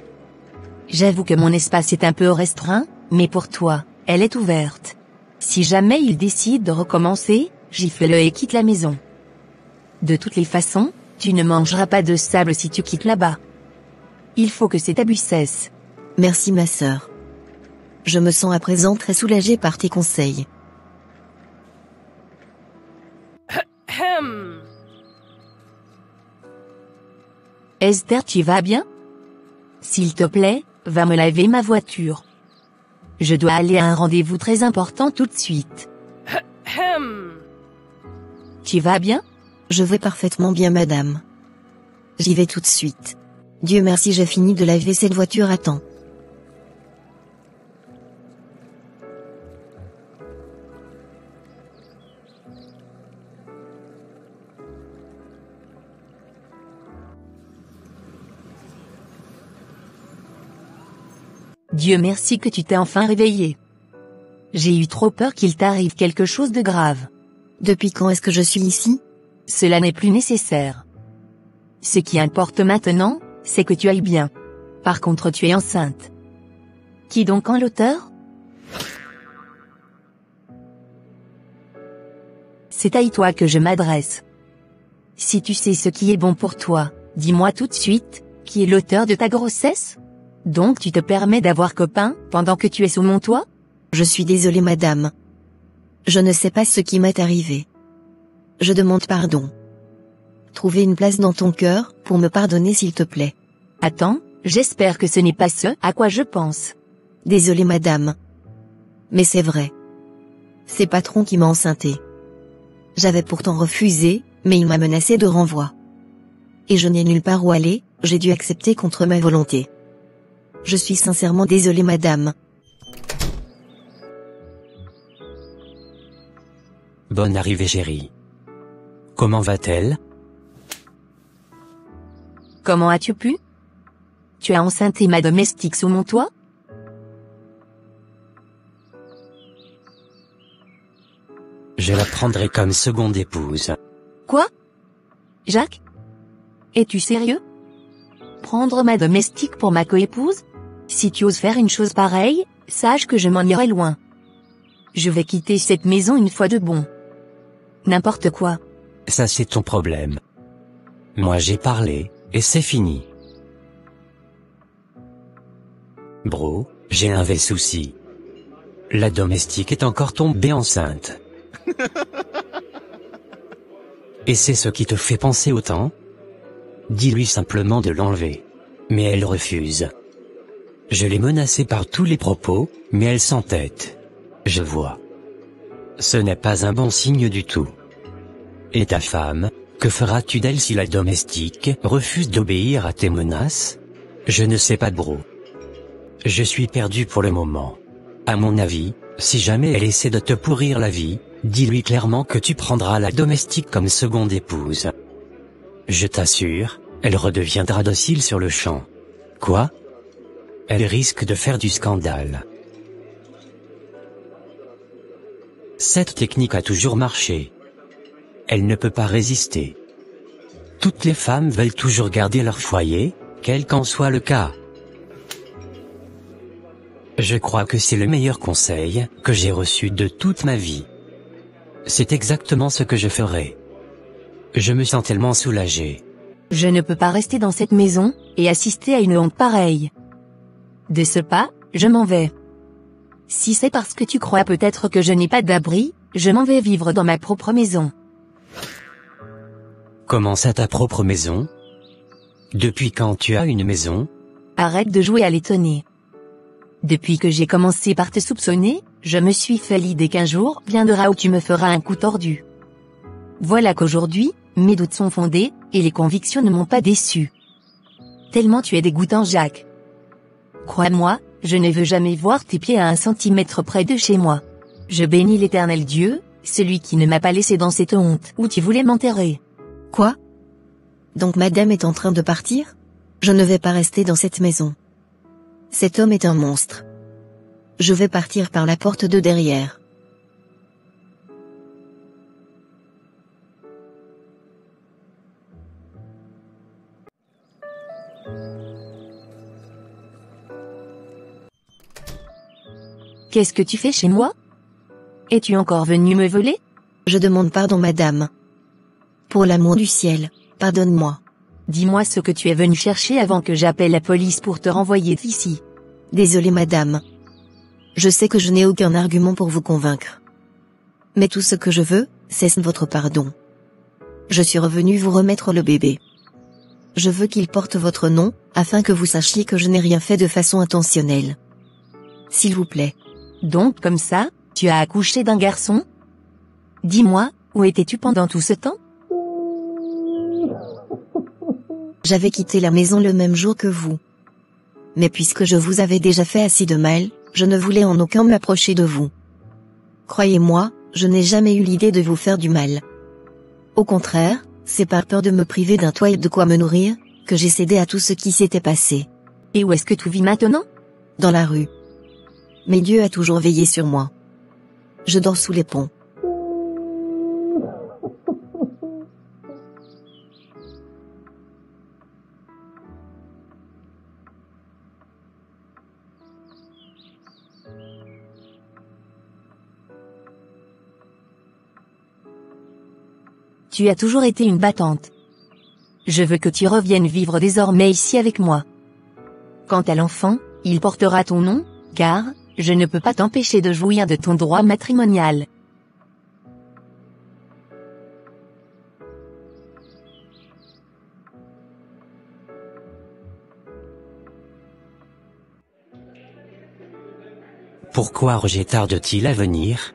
J'avoue que mon espace est un peu restreint, mais pour toi, elle est ouverte. Si jamais il décide de recommencer, gifle-le et quitte la maison. De toutes les façons, tu ne mangeras pas de sable si tu quittes là-bas. Il faut que cet abus cesse. Merci ma sœur. Je me sens à présent très soulagée par tes conseils. Esther, tu vas bien? S'il te plaît, va me laver ma voiture. Je dois aller à un rendez-vous très important tout de suite. Tu vas bien? Je vais parfaitement bien, madame. J'y vais tout de suite. Dieu merci, j'ai fini de laver cette voiture à temps. Dieu merci que tu t'es enfin réveillé. J'ai eu trop peur qu'il t'arrive quelque chose de grave. Depuis quand est-ce que je suis ici? Cela n'est plus nécessaire. Ce qui importe maintenant, c'est que tu ailles bien. Par contre, tu es enceinte. Qui donc en l'auteur? C'est à toi que je m'adresse. Si tu sais ce qui est bon pour toi, dis-moi tout de suite, qui est l'auteur de ta grossesse? Donc tu te permets d'avoir copain, pendant que tu es sous mon toit? Je suis désolée, madame. Je ne sais pas ce qui m'est arrivé. Je demande pardon. Trouver une place dans ton cœur, pour me pardonner s'il te plaît. Attends, j'espère que ce n'est pas ce à quoi je pense. Désolée, madame. Mais c'est vrai. C'est patron qui m'a enceinté. J'avais pourtant refusé, mais il m'a menacé de renvoi. Et je n'ai nulle part où aller, j'ai dû accepter contre ma volonté. Je suis sincèrement désolée, madame. Bonne arrivée, chérie. Comment va-t-elle? Comment as-tu pu? Tu as enceinté ma domestique sous mon toit? Je la prendrai comme seconde épouse. Quoi? Jacques? Es-tu sérieux? Prendre ma domestique pour ma coépouse? Si tu oses faire une chose pareille, sache que je m'en irai loin. Je vais quitter cette maison une fois de bon. N'importe quoi. Ça c'est ton problème. Moi j'ai parlé, et c'est fini. Bro, j'ai un vrai souci. La domestique est encore tombée enceinte. Et c'est ce qui te fait penser autant? Dis-lui simplement de l'enlever. Mais elle refuse. Je l'ai menacée par tous les propos, mais elle s'entête. Je vois. Ce n'est pas un bon signe du tout. Et ta femme, que feras-tu d'elle si la domestique refuse d'obéir à tes menaces? Je ne sais pas, bro. Je suis perdu pour le moment. À mon avis, si jamais elle essaie de te pourrir la vie, dis-lui clairement que tu prendras la domestique comme seconde épouse. Je t'assure, elle redeviendra docile sur le champ. Quoi? Elle risque de faire du scandale. Cette technique a toujours marché. Elle ne peut pas résister. Toutes les femmes veulent toujours garder leur foyer, quel qu'en soit le cas. Je crois que c'est le meilleur conseil que j'ai reçu de toute ma vie. C'est exactement ce que je ferai. Je me sens tellement soulagé. Je ne peux pas rester dans cette maison, et assister à une honte pareille. De ce pas, je m'en vais. Si c'est parce que tu crois peut-être que je n'ai pas d'abri, je m'en vais vivre dans ma propre maison. Comment ça, ta propre maison? Depuis quand tu as une maison? Arrête de jouer à l'étonner. Depuis que j'ai commencé par te soupçonner, je me suis fait l'idée qu'un jour viendra où tu me feras un coup tordu. Voilà qu'aujourd'hui, mes doutes sont fondés, et les convictions ne m'ont pas déçu. Tellement tu es dégoûtant, Jacques. Crois-moi, je ne veux jamais voir tes pieds à 1 centimètre près de chez moi. Je bénis l'Éternel Dieu, celui qui ne m'a pas laissé dans cette honte où tu voulais m'enterrer. Quoi? Donc madame est en train de partir? Je ne vais pas rester dans cette maison. Cet homme est un monstre. Je vais partir par la porte de derrière. Qu'est-ce que tu fais chez moi? Es-tu encore venu me voler? Je demande pardon, madame. Pour l'amour du ciel, pardonne-moi. Dis-moi ce que tu es venu chercher avant que j'appelle la police pour te renvoyer d'ici. Désolée, madame. Je sais que je n'ai aucun argument pour vous convaincre. Mais tout ce que je veux, c'est votre pardon. Je suis revenu vous remettre le bébé. Je veux qu'il porte votre nom, afin que vous sachiez que je n'ai rien fait de façon intentionnelle. S'il vous plaît. Donc comme ça, tu as accouché d'un garçon? Dis-moi, où étais-tu pendant tout ce temps? J'avais quitté la maison le même jour que vous. Mais puisque je vous avais déjà fait assez de mal, je ne voulais en aucun m'approcher de vous. Croyez-moi, je n'ai jamais eu l'idée de vous faire du mal. Au contraire, c'est par peur de me priver d'un toit et de quoi me nourrir, que j'ai cédé à tout ce qui s'était passé. Et où est-ce que tu vis maintenant? Dans la rue. Mais Dieu a toujours veillé sur moi. Je dors sous les ponts. Tu as toujours été une battante. Je veux que tu reviennes vivre désormais ici avec moi. Quant à l'enfant, il portera ton nom, car, je ne peux pas t'empêcher de jouir de ton droit matrimonial. Pourquoi Roger tarde-t-il à venir?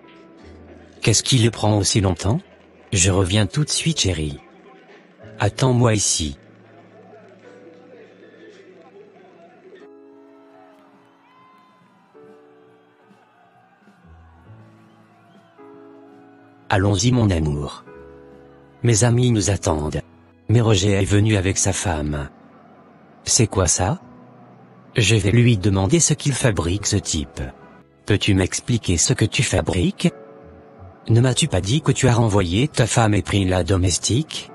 Qu'est-ce qui le prend aussi longtemps? Je reviens tout de suite, chérie. Attends-moi ici. Allons-y, mon amour. Mes amis nous attendent. Mais Roger est venu avec sa femme. C'est quoi ça? Je vais lui demander ce qu'il fabrique, ce type. Peux-tu m'expliquer ce que tu fabriques? Ne m'as-tu pas dit que tu as renvoyé ta femme et pris la domestique?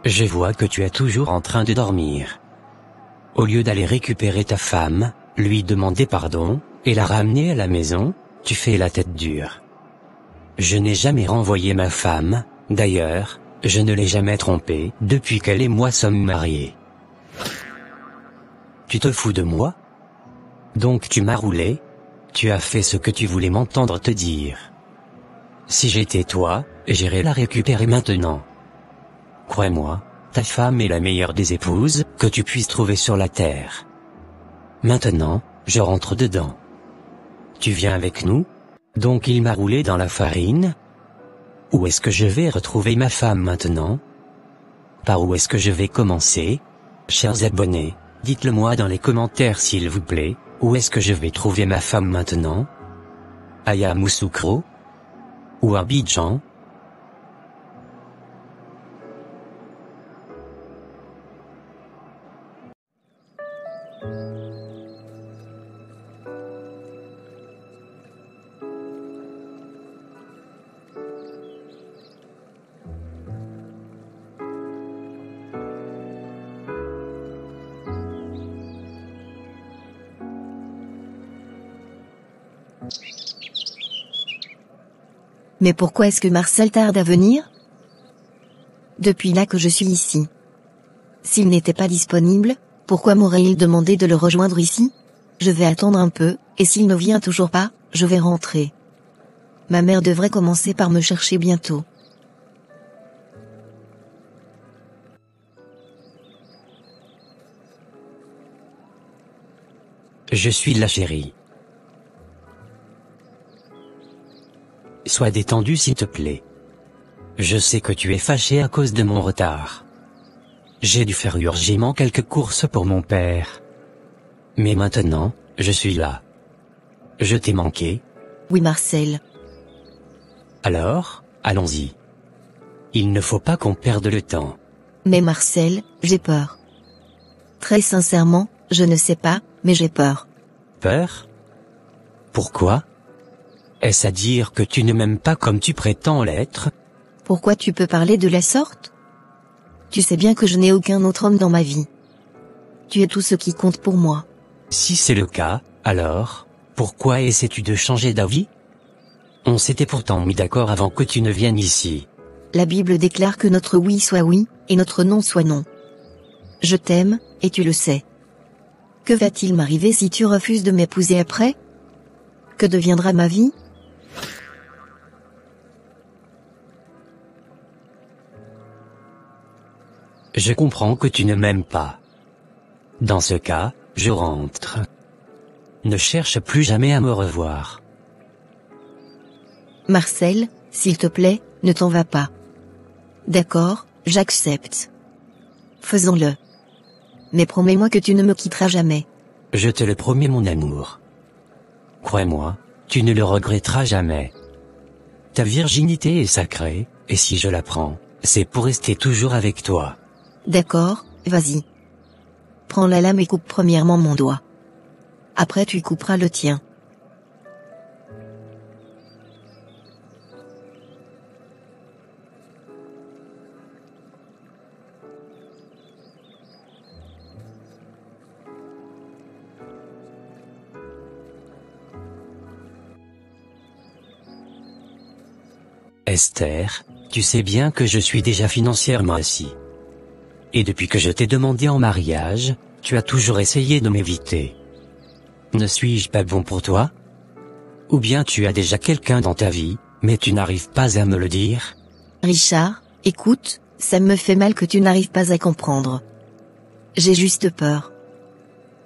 Je vois que tu es toujours en train de dormir. Au lieu d'aller récupérer ta femme, lui demander pardon, et la ramener à la maison, tu fais la tête dure. Je n'ai jamais renvoyé ma femme, d'ailleurs, je ne l'ai jamais trompée depuis qu'elle et moi sommes mariés. Tu te fous de moi? Donc tu m'as roulé? Tu as fait ce que tu voulais m'entendre te dire. Si j'étais toi, j'irais la récupérer maintenant. Crois-moi, ta femme est la meilleure des épouses que tu puisses trouver sur la terre. Maintenant, je rentre dedans. Tu viens avec nous? Donc il m'a roulé dans la farine? Où est-ce que je vais retrouver ma femme maintenant? Par où est-ce que je vais commencer? Chers abonnés, dites-le moi dans les commentaires s'il vous plaît, où est-ce que je vais trouver ma femme maintenant? À Yamoussoukro? Ou à Abidjan? Mais pourquoi est-ce que Marcel tarde à venir? Depuis là que je suis ici. S'il n'était pas disponible, pourquoi m'aurait-il demandé de le rejoindre ici? Je vais attendre un peu, et s'il ne vient toujours pas, je vais rentrer. Ma mère devrait commencer par me chercher bientôt. Je suis là, chérie. Sois détendu s'il te plaît. Je sais que tu es fâché à cause de mon retard. J'ai dû faire urgemment quelques courses pour mon père. Mais maintenant, je suis là. Je t'ai manqué? Oui, Marcel. Alors, allons-y. Il ne faut pas qu'on perde le temps. Mais Marcel, j'ai peur. Très sincèrement, je ne sais pas, mais j'ai peur. Peur? Pourquoi? Est-ce à dire que tu ne m'aimes pas comme tu prétends l'être? Pourquoi tu peux parler de la sorte? Tu sais bien que je n'ai aucun autre homme dans ma vie. Tu es tout ce qui compte pour moi. Si c'est le cas, alors, pourquoi essaies-tu de changer d'avis? On s'était pourtant mis d'accord avant que tu ne viennes ici. La Bible déclare que notre oui soit oui, et notre non soit non. Je t'aime, et tu le sais. Que va-t-il m'arriver si tu refuses de m'épouser après? Que deviendra ma vie? Je comprends que tu ne m'aimes pas. Dans ce cas, je rentre. Ne cherche plus jamais à me revoir. Marcel, s'il te plaît, ne t'en va pas. D'accord, j'accepte. Faisons-le. Mais promets-moi que tu ne me quitteras jamais. Je te le promets mon amour. Crois-moi, tu ne le regretteras jamais. Ta virginité est sacrée, et si je la prends, c'est pour rester toujours avec toi. D'accord, vas-y. Prends la lame et coupe premièrement mon doigt. Après tu couperas le tien. Esther, tu sais bien que je suis déjà financièrement assis. Et depuis que je t'ai demandé en mariage, tu as toujours essayé de m'éviter. Ne suis-je pas bon pour toi? Ou bien tu as déjà quelqu'un dans ta vie, mais tu n'arrives pas à me le dire? Richard, écoute, ça me fait mal que tu n'arrives pas à comprendre. J'ai juste peur.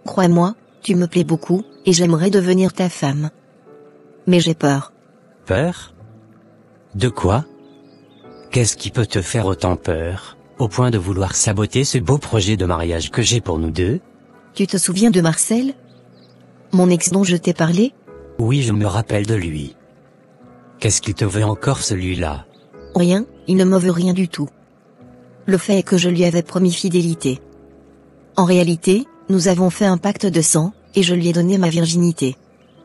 Crois-moi, tu me plais beaucoup, et j'aimerais devenir ta femme. Mais j'ai peur. Peur? De quoi? Qu'est-ce qui peut te faire autant peur, au point de vouloir saboter ce beau projet de mariage que j'ai pour nous deux? Tu te souviens de Marcel? Mon ex dont je t'ai parlé? Oui, je me rappelle de lui. Qu'est-ce qu'il te veut encore celui-là? Rien, il ne me veut rien du tout. Le fait est que je lui avais promis fidélité. En réalité, nous avons fait un pacte de sang, et je lui ai donné ma virginité.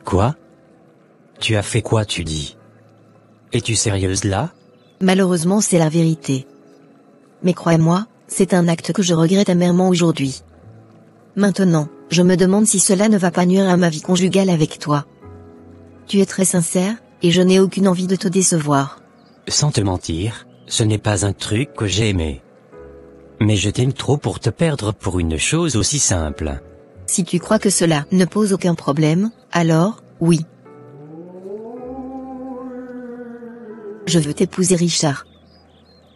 Quoi? Tu as fait quoi tu dis? Es-tu sérieuse là? Malheureusement c'est la vérité. Mais crois-moi, c'est un acte que je regrette amèrement aujourd'hui. Maintenant, je me demande si cela ne va pas nuire à ma vie conjugale avec toi. Tu es très sincère, et je n'ai aucune envie de te décevoir. Sans te mentir, ce n'est pas un truc que j'ai aimé. Mais je t'aime trop pour te perdre pour une chose aussi simple. Si tu crois que cela ne pose aucun problème, alors, oui. Je veux t'épouser Richard.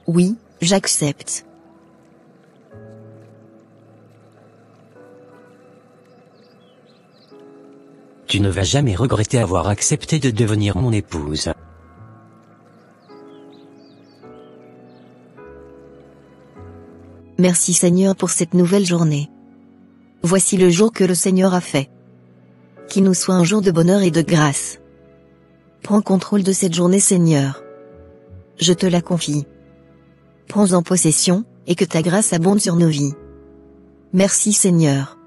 Oui, j'accepte. Tu ne vas jamais regretter avoir accepté de devenir mon épouse. Merci Seigneur pour cette nouvelle journée. Voici le jour que le Seigneur a fait. Qu'il nous soit un jour de bonheur et de grâce. Prends contrôle de cette journée Seigneur. Je te la confie. Prends-en possession, et que ta grâce abonde sur nos vies. Merci Seigneur.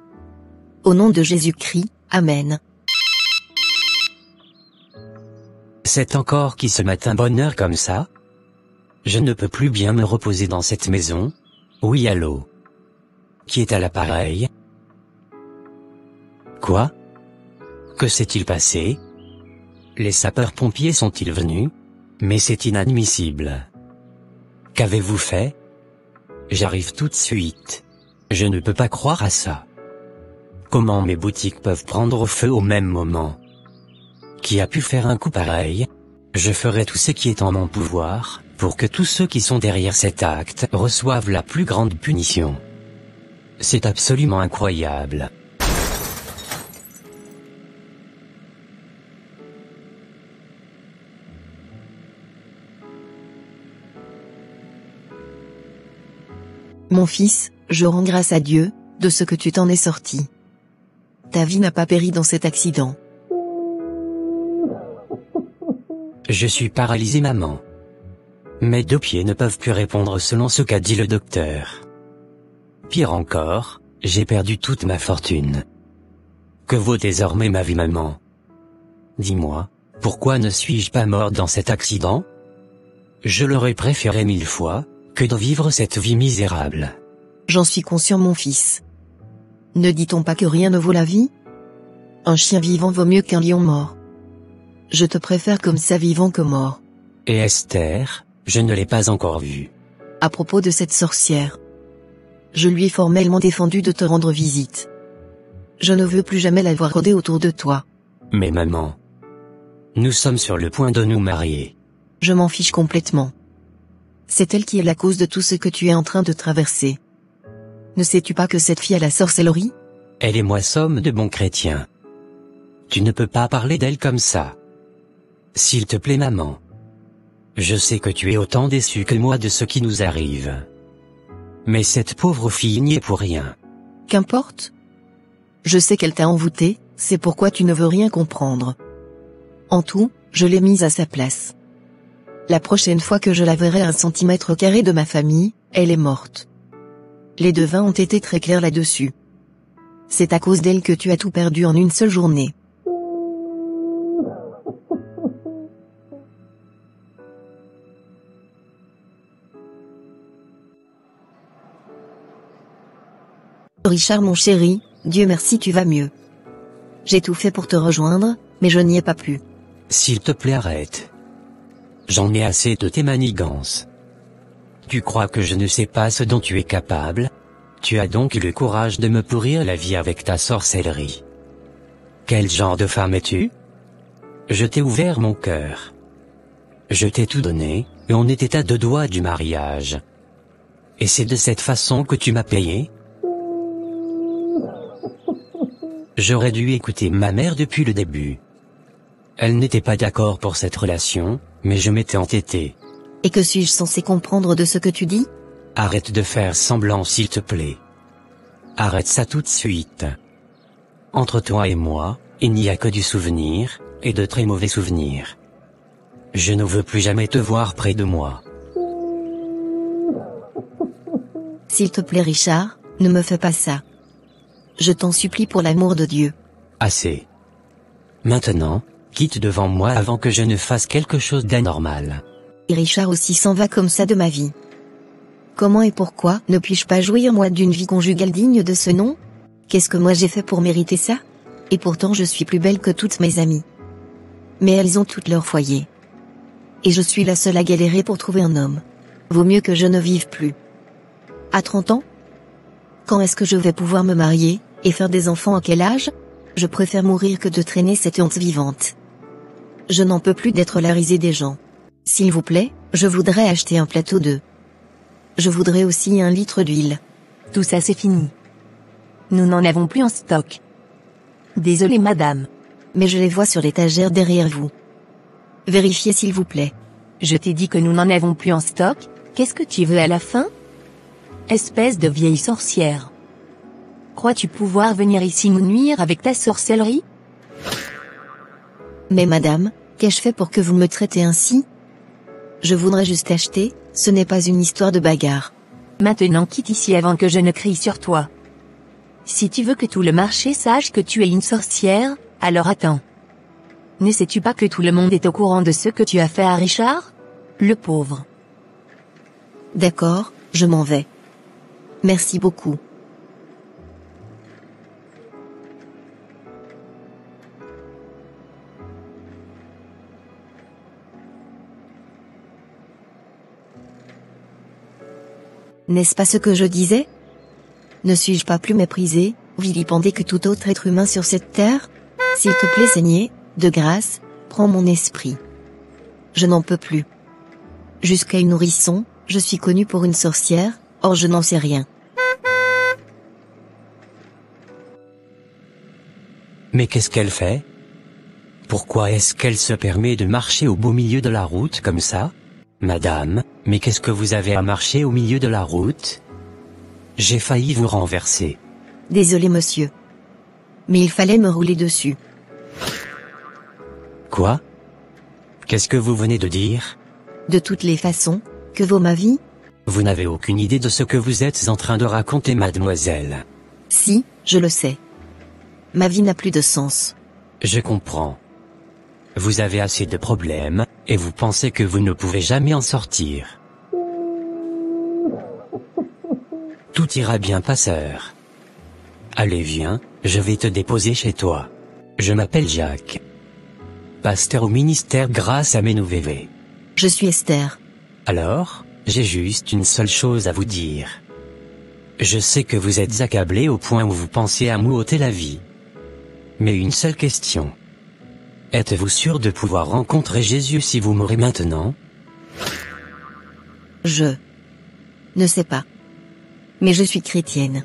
Au nom de Jésus-Christ, Amen. C'est encore qui ce matin bonne heure comme ça? Je ne peux plus bien me reposer dans cette maison. Oui allô? Qui est à l'appareil? Quoi? Que s'est-il passé? Les sapeurs-pompiers sont-ils venus? Mais c'est inadmissible. Qu'avez-vous fait? J'arrive tout de suite. Je ne peux pas croire à ça. Comment mes boutiques peuvent prendre feu au même moment? Qui a pu faire un coup pareil? Je ferai tout ce qui est en mon pouvoir, pour que tous ceux qui sont derrière cet acte reçoivent la plus grande punition. C'est absolument incroyable. Mon fils, je rends grâce à Dieu, de ce que tu t'en es sorti. Ta vie n'a pas péri dans cet accident. Je suis paralysé maman. Mes deux pieds ne peuvent plus répondre selon ce qu'a dit le docteur. Pire encore, j'ai perdu toute ma fortune. Que vaut désormais ma vie maman? Dis-moi, pourquoi ne suis-je pas mort dans cet accident? Je l'aurais préféré 1000 fois, que de vivre cette vie misérable. J'en suis conscient mon fils. Ne dit-on pas que rien ne vaut la vie? Un chien vivant vaut mieux qu'un lion mort. Je te préfère comme ça vivant que mort. Et Esther, je ne l'ai pas encore vue. À propos de cette sorcière. Je lui ai formellement défendu de te rendre visite. Je ne veux plus jamais la voir rôder autour de toi. Mais maman, nous sommes sur le point de nous marier. Je m'en fiche complètement. C'est elle qui est la cause de tout ce que tu es en train de traverser. Ne sais-tu pas que cette fille a la sorcellerie? Elle et moi sommes de bons chrétiens. Tu ne peux pas parler d'elle comme ça. S'il te plaît maman. Je sais que tu es autant déçue que moi de ce qui nous arrive. Mais cette pauvre fille n'y est pour rien. Qu'importe. Je sais qu'elle t'a envoûté, c'est pourquoi tu ne veux rien comprendre. En tout, je l'ai mise à sa place. La prochaine fois que je la verrai à 1 centimètre carré de ma famille, elle est morte. Les devins ont été très clairs là-dessus. C'est à cause d'elle que tu as tout perdu en une seule journée. Richard mon chéri, Dieu merci tu vas mieux. J'ai tout fait pour te rejoindre, mais je n'y ai pas pu. S'il te plaît arrête. J'en ai assez de tes manigances. Tu crois que je ne sais pas ce dont tu es capable? Tu as donc eu le courage de me pourrir la vie avec ta sorcellerie. Quel genre de femme es-tu? Je t'ai ouvert mon cœur. Je t'ai tout donné, et on était à 2 doigts du mariage. Et c'est de cette façon que tu m'as payé? J'aurais dû écouter ma mère depuis le début. Elle n'était pas d'accord pour cette relation, mais je m'étais entêté. Et que suis-je censé comprendre de ce que tu dis? Arrête de faire semblant s'il te plaît. Arrête ça tout de suite. Entre toi et moi, il n'y a que du souvenir, et de très mauvais souvenirs. Je ne veux plus jamais te voir près de moi. S'il te plaît Richard, ne me fais pas ça. Je t'en supplie pour l'amour de Dieu. Assez. Maintenant, quitte devant moi avant que je ne fasse quelque chose d'anormal. Et Richard aussi s'en va comme ça de ma vie. Comment et pourquoi ne puis-je pas jouir moi d'une vie conjugale digne de ce nom? Qu'est-ce que moi j'ai fait pour mériter ça? Et pourtant je suis plus belle que toutes mes amies. Mais elles ont toutes leur foyer. Et je suis la seule à galérer pour trouver un homme. Vaut mieux que je ne vive plus. À 30 ans? Quand est-ce que je vais pouvoir me marier, et faire des enfants à quel âge? Je préfère mourir que de traîner cette honte vivante. Je n'en peux plus d'être la risée des gens. S'il vous plaît, je voudrais acheter un plateau d'œufs. Je voudrais aussi 1 litre d'huile. Tout ça c'est fini. Nous n'en avons plus en stock. Désolée madame. Mais je les vois sur l'étagère derrière vous. Vérifiez s'il vous plaît. Je t'ai dit que nous n'en avons plus en stock, qu'est-ce que tu veux à la fin? Espèce de vieille sorcière. Crois-tu pouvoir venir ici nous nuire avec ta sorcellerie? Mais madame, qu'ai-je fait pour que vous me traitez ainsi? Je voudrais juste acheter, ce n'est pas une histoire de bagarre. Maintenant quitte ici avant que je ne crie sur toi. Si tu veux que tout le marché sache que tu es une sorcière, alors attends. Ne sais-tu pas que tout le monde est au courant de ce que tu as fait à Richard? Le pauvre. D'accord, je m'en vais. Merci beaucoup. N'est-ce pas ce que je disais? Ne suis-je pas plus méprisé, vilipendé que tout autre être humain sur cette terre? S'il te plaît Seigneur, de grâce, prends mon esprit. Je n'en peux plus. Jusqu'à une nourrisson, je suis connue pour une sorcière, or je n'en sais rien. Mais qu'est-ce qu'elle fait? Pourquoi est-ce qu'elle se permet de marcher au beau milieu de la route comme ça? Madame, mais qu'est-ce que vous avez à marcher au milieu de la route? J'ai failli vous renverser. Désolé monsieur. Mais il fallait me rouler dessus. Quoi? Qu'est-ce que vous venez de dire? De toutes les façons, que vaut ma vie? Vous n'avez aucune idée de ce que vous êtes en train de raconter, mademoiselle. Si, je le sais. Ma vie n'a plus de sens. Je comprends. Vous avez assez de problèmes, et vous pensez que vous ne pouvez jamais en sortir. Tout ira bien, passeur. Allez, viens, je vais te déposer chez toi. Je m'appelle Jacques. Pasteur au ministère Grâce à Ménouvévé. Je suis Esther. Alors, j'ai juste une seule chose à vous dire. Je sais que vous êtes accablé au point où vous pensez à m'ôter la vie. Mais une seule question. Êtes-vous sûr de pouvoir rencontrer Jésus si vous mourrez maintenant? Je ne sais pas. Mais je suis chrétienne.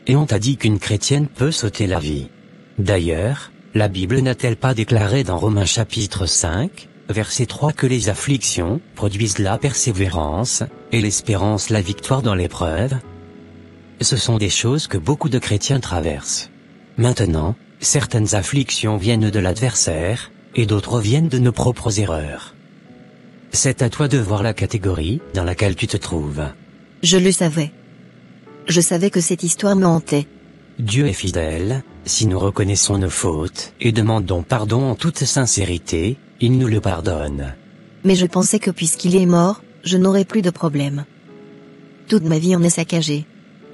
Et on t'a dit qu'une chrétienne peut sauter la vie. D'ailleurs, la Bible n'a-t-elle pas déclaré dans Romains chapitre 5, verset 3 que les afflictions produisent la persévérance, et l'espérance la victoire dans l'épreuve? Ce sont des choses que beaucoup de chrétiens traversent. Maintenant, certaines afflictions viennent de l'adversaire, et d'autres viennent de nos propres erreurs. C'est à toi de voir la catégorie dans laquelle tu te trouves. Je le savais. Je savais que cette histoire me hantait. Dieu est fidèle, si nous reconnaissons nos fautes et demandons pardon en toute sincérité, il nous le pardonne. Mais je pensais que puisqu'il est mort, je n'aurais plus de problème. Toute ma vie en est saccagée.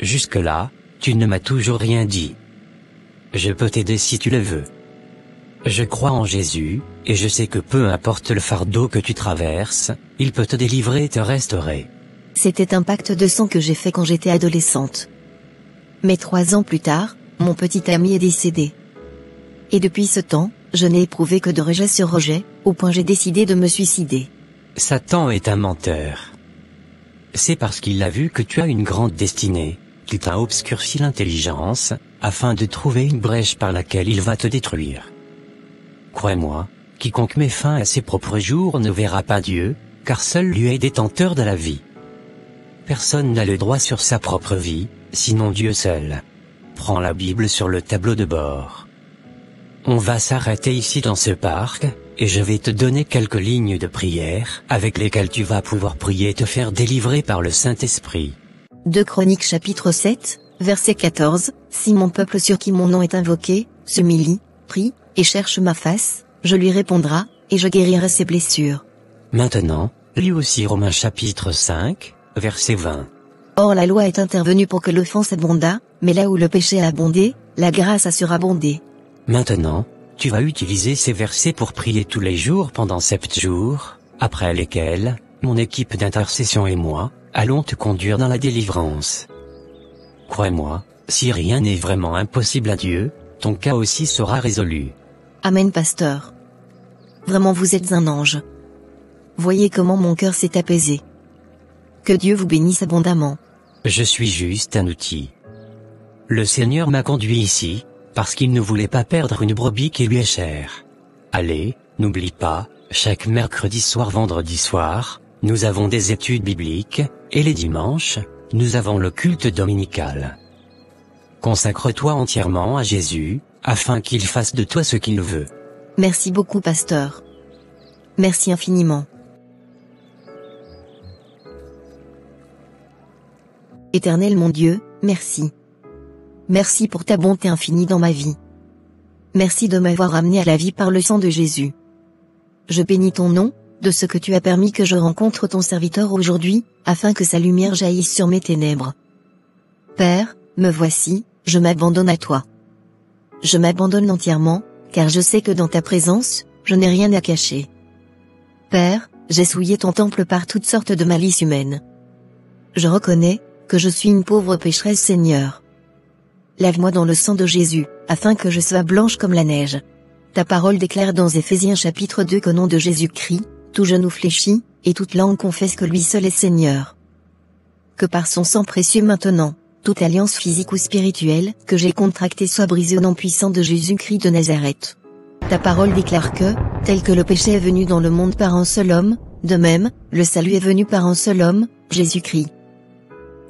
Jusque-là, tu ne m'as toujours rien dit. Je peux t'aider si tu le veux. Je crois en Jésus, et je sais que peu importe le fardeau que tu traverses, il peut te délivrer et te restaurer. C'était un pacte de sang que j'ai fait quand j'étais adolescente. Mais 3 ans plus tard, mon petit ami est décédé. Et depuis ce temps, je n'ai éprouvé que de rejet sur rejet, au point j'ai décidé de me suicider. Satan est un menteur. C'est parce qu'il a vu que tu as une grande destinée, qu'il t'a obscurci l'intelligence, afin de trouver une brèche par laquelle il va te détruire. Crois-moi, quiconque met fin à ses propres jours ne verra pas Dieu, car seul lui est détenteur de la vie. Personne n'a le droit sur sa propre vie, sinon Dieu seul. Prends la Bible sur le tableau de bord. On va s'arrêter ici dans ce parc, et je vais te donner quelques lignes de prière, avec lesquelles tu vas pouvoir prier et te faire délivrer par le Saint-Esprit. 2 Chroniques chapitre 7, verset 14, si mon peuple sur qui mon nom est invoqué, s'humilie, prie, et cherche ma face, je lui répondrai, et je guérirai ses blessures. Maintenant, lis aussi Romains chapitre 5, verset 20. Or la loi est intervenue pour que l'offense abondât, mais là où le péché a abondé, la grâce a surabondé. Maintenant, tu vas utiliser ces versets pour prier tous les jours pendant 7 jours, après lesquels, mon équipe d'intercession et moi, allons te conduire dans la délivrance. Crois-moi, si rien n'est vraiment impossible à Dieu, ton cas aussi sera résolu. Amen, pasteur. Vraiment vous êtes un ange. Voyez comment mon cœur s'est apaisé. Que Dieu vous bénisse abondamment. Je suis juste un outil. Le Seigneur m'a conduit ici, parce qu'il ne voulait pas perdre une brebis qui lui est chère. Allez, n'oublie pas, chaque mercredi soir, vendredi soir, nous avons des études bibliques, et les dimanches, nous avons le culte dominical. Consacre-toi entièrement à Jésus, afin qu'il fasse de toi ce qu'il veut. Merci beaucoup, pasteur. Merci infiniment. Éternel mon Dieu, merci. Merci pour ta bonté infinie dans ma vie. Merci de m'avoir amené à la vie par le sang de Jésus. Je bénis ton nom, de ce que tu as permis que je rencontre ton serviteur aujourd'hui, afin que sa lumière jaillisse sur mes ténèbres. Père, me voici, je m'abandonne à toi. Je m'abandonne entièrement, car je sais que dans ta présence, je n'ai rien à cacher. Père, j'ai souillé ton temple par toutes sortes de malices humaines. Je reconnais que je suis une pauvre pécheresse, Seigneur. Lave-moi dans le sang de Jésus, afin que je sois blanche comme la neige. Ta parole déclare dans Éphésiens chapitre 2 qu'au nom de Jésus-Christ, tout genou fléchit, et toute langue confesse que lui seul est Seigneur. Que par son sang précieux maintenant, toute alliance physique ou spirituelle que j'ai contractée soit brisée au nom puissant de Jésus-Christ de Nazareth. Ta parole déclare que, tel que le péché est venu dans le monde par un seul homme, de même, le salut est venu par un seul homme, Jésus-Christ.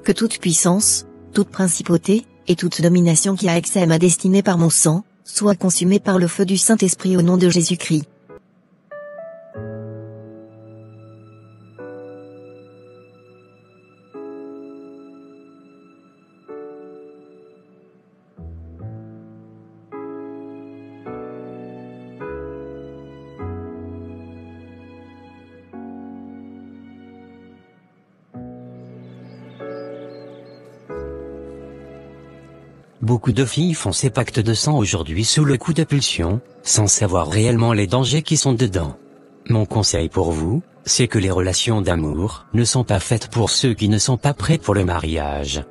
Que toute puissance, toute principauté, et toute domination qui a accès à ma destinée par mon sang, soit consumée par le feu du Saint-Esprit au nom de Jésus-Christ. Beaucoup de filles font ces pactes de sang aujourd'hui sous le coup de pulsion, sans savoir réellement les dangers qui sont dedans. Mon conseil pour vous, c'est que les relations d'amour ne sont pas faites pour ceux qui ne sont pas prêts pour le mariage.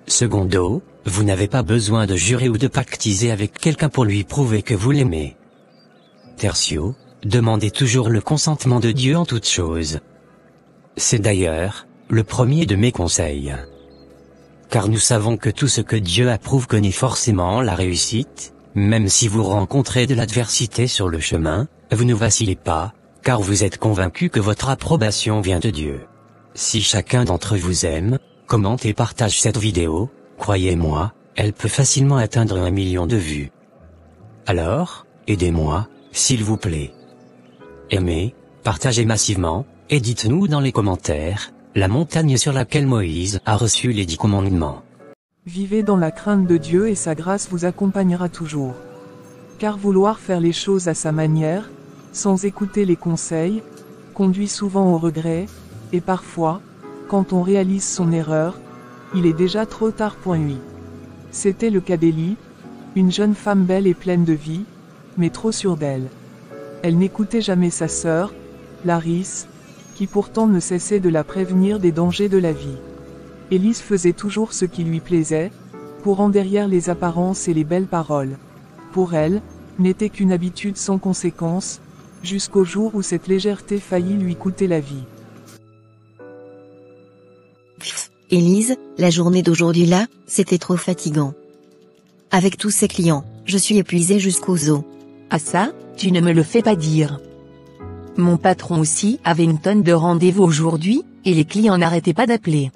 Secondo, vous n'avez pas besoin de jurer ou de pactiser avec quelqu'un pour lui prouver que vous l'aimez. Tertio, demandez toujours le consentement de Dieu en toutes choses. C'est d'ailleurs le premier de mes conseils. car nous savons que tout ce que Dieu approuve connaît forcément la réussite. Même si vous rencontrez de l'adversité sur le chemin, vous ne vacillez pas, car vous êtes convaincu que votre approbation vient de Dieu. Si chacun d'entre vous aime, commente et partage cette vidéo, croyez-moi, elle peut facilement atteindre 1 million de vues. Alors, aidez-moi, s'il vous plaît. Aimez, partagez massivement, et dites-nous dans les commentaires, la montagne sur laquelle Moïse a reçu les 10 commandements. Vivez dans la crainte de Dieu et sa grâce vous accompagnera toujours. Car vouloir faire les choses à sa manière, sans écouter les conseils, conduit souvent au regret, et parfois, quand on réalise son erreur, il est déjà trop tard. Oui. C'était le cas d'Élie, une jeune femme belle et pleine de vie, mais trop sûre d'elle. Elle n'écoutait jamais sa sœur, Laris, qui pourtant ne cessait de la prévenir des dangers de la vie. Élise faisait toujours ce qui lui plaisait, courant derrière les apparences et les belles paroles. Pour elle, n'était qu'une habitude sans conséquence, jusqu'au jour où cette légèreté faillit lui coûter la vie. Élise, la journée d'aujourd'hui là, c'était trop fatigant. Avec tous ces clients, je suis épuisée jusqu'aux os. Ah ça, tu ne me le fais pas dire. Mon patron aussi avait une tonne de rendez-vous aujourd'hui, et les clients n'arrêtaient pas d'appeler.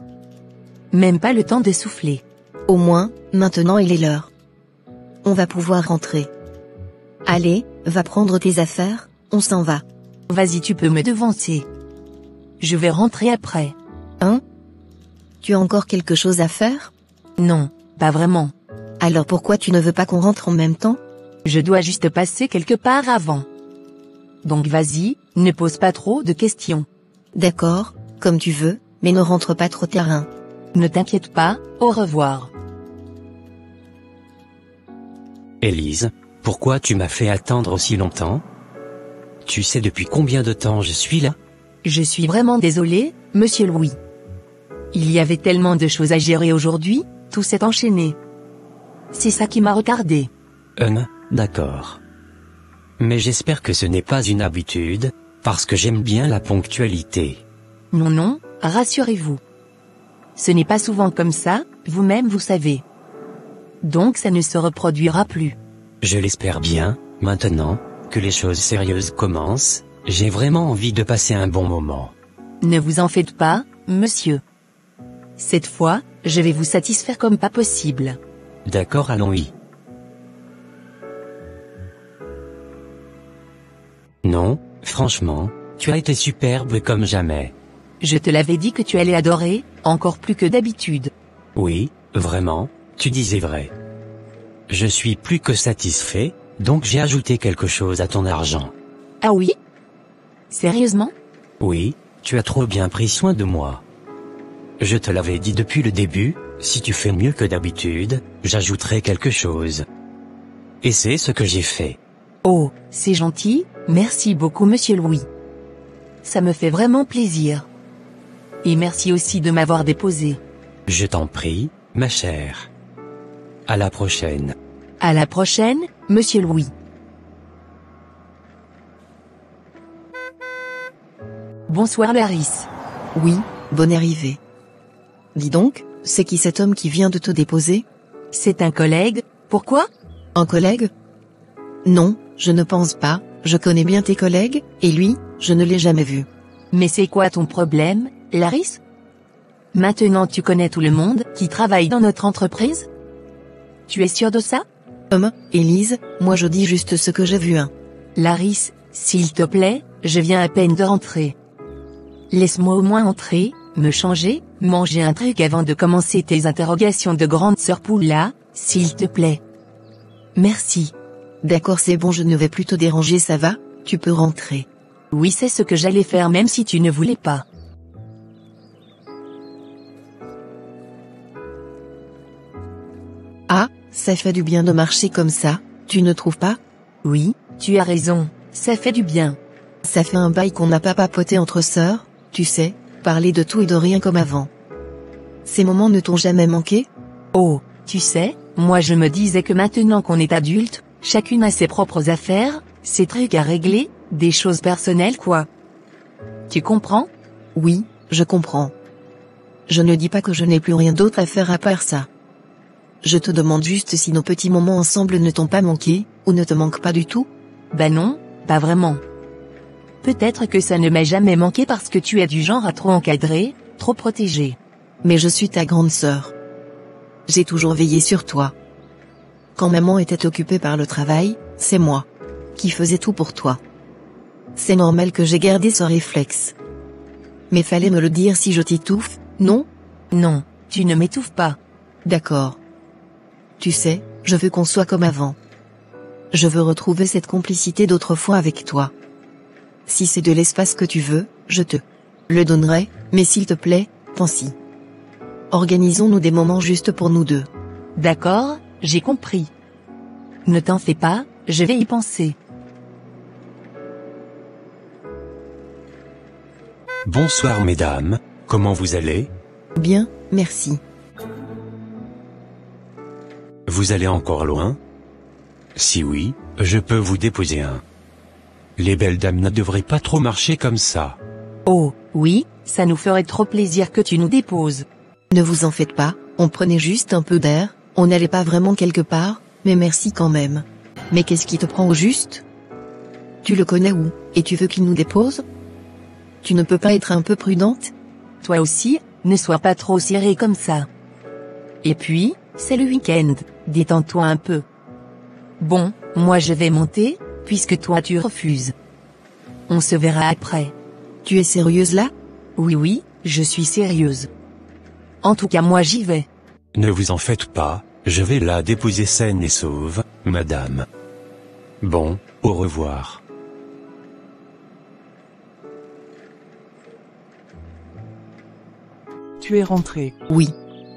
Même pas le temps de souffler. Au moins, maintenant il est l'heure. On va pouvoir rentrer. Allez, va prendre tes affaires, on s'en va. Vas-y, tu peux me devancer. Je vais rentrer après. Hein? Tu as encore quelque chose à faire? Non, pas vraiment. Alors pourquoi tu ne veux pas qu'on rentre en même temps? Je dois juste passer quelque part avant. Donc vas-y, ne pose pas trop de questions. D'accord, comme tu veux, mais ne rentre pas trop tard. Ne t'inquiète pas, au revoir. Élise, pourquoi tu m'as fait attendre aussi longtemps? Tu sais depuis combien de temps je suis là? Je suis vraiment désolée, monsieur Louis. Il y avait tellement de choses à gérer aujourd'hui, tout s'est enchaîné. C'est ça qui m'a retardé. D'accord. Mais j'espère que ce n'est pas une habitude, parce que j'aime bien la ponctualité. Non, rassurez-vous. Ce n'est pas souvent comme ça, vous-même vous savez. Donc ça ne se reproduira plus. Je l'espère bien, maintenant, que les choses sérieuses commencent, j'ai vraiment envie de passer un bon moment. Ne vous en faites pas, monsieur. Cette fois, je vais vous satisfaire comme pas possible. D'accord, allons-y. Non, franchement, tu as été superbe comme jamais. Je te l'avais dit que tu allais adorer, encore plus que d'habitude. Oui, vraiment, tu disais vrai. Je suis plus que satisfait, donc j'ai ajouté quelque chose à ton argent. Ah oui? Sérieusement? Oui, tu as trop bien pris soin de moi. Je te l'avais dit depuis le début, si tu fais mieux que d'habitude, j'ajouterai quelque chose. Et c'est ce que j'ai fait. Oh, c'est gentil, merci beaucoup monsieur Louis. Ça me fait vraiment plaisir. Et merci aussi de m'avoir déposé. Je t'en prie, ma chère. À la prochaine. À la prochaine, monsieur Louis. Bonsoir Laris. Oui, bonne arrivée. Dis donc, c'est qui cet homme qui vient de te déposer? C'est un collègue, pourquoi? Un collègue? Non, je ne pense pas, je connais bien tes collègues, et lui, je ne l'ai jamais vu. Mais c'est quoi ton problème, Laris? Maintenant tu connais tout le monde qui travaille dans notre entreprise? Tu es sûr de ça? Élise, moi je dis juste ce que j'ai vu. Laris, s'il te plaît, je viens à peine de rentrer. Laisse-moi au moins entrer, me changer, manger un truc avant de commencer tes interrogations de grande sœur Poula, s'il te plaît. Merci. D'accord, c'est bon, je ne vais plus te déranger, ça va, tu peux rentrer. Oui, c'est ce que j'allais faire même si tu ne voulais pas. Ah, ça fait du bien de marcher comme ça, tu ne trouves pas? Oui, tu as raison, ça fait du bien. Ça fait un bail qu'on n'a pas papoté entre sœurs, tu sais, parler de tout et de rien comme avant. Ces moments ne t'ont jamais manqué? Oh, tu sais, moi je me disais que maintenant qu'on est adulte, chacune a ses propres affaires, ses trucs à régler, des choses personnelles quoi. Tu comprends? Oui, je comprends. Je ne dis pas que je n'ai plus rien d'autre à faire à part ça. Je te demande juste si nos petits moments ensemble ne t'ont pas manqué, ou ne te manquent pas du tout? Bah non, pas vraiment. Peut-être que ça ne m'a jamais manqué parce que tu es du genre à trop encadrer, trop protéger. Mais je suis ta grande sœur. J'ai toujours veillé sur toi. Quand maman était occupée par le travail, c'est moi qui faisais tout pour toi. C'est normal que j'ai gardé ce réflexe. Mais fallait me le dire si je t'étouffe, non? Non, tu ne m'étouffes pas. D'accord. Tu sais, je veux qu'on soit comme avant. Je veux retrouver cette complicité d'autrefois avec toi. Si c'est de l'espace que tu veux, je te le donnerai, mais s'il te plaît, pense-y. Organisons-nous des moments justes pour nous deux. D'accord, j'ai compris. Ne t'en fais pas, je vais y penser. Bonsoir mesdames, comment vous allez? Bien, merci. Vous allez encore loin? Si oui, je peux vous déposer un. Les belles dames ne devraient pas trop marcher comme ça. Oh, oui, ça nous ferait trop plaisir que tu nous déposes. Ne vous en faites pas, on prenait juste un peu d'air, on n'allait pas vraiment quelque part, mais merci quand même. Mais qu'est-ce qui te prend au juste? Tu le connais où, et tu veux qu'il nous dépose? Tu ne peux pas être un peu prudente? Toi aussi, ne sois pas trop serré comme ça. Et puis, c'est le week-end, détends-toi un peu. Bon, moi je vais monter, puisque toi tu refuses. On se verra après. Tu es sérieuse là? Oui, je suis sérieuse. En tout cas moi j'y vais. Ne vous en faites pas, je vais la déposer saine et sauve, madame. Bon, au revoir. Tu es rentré. Oui.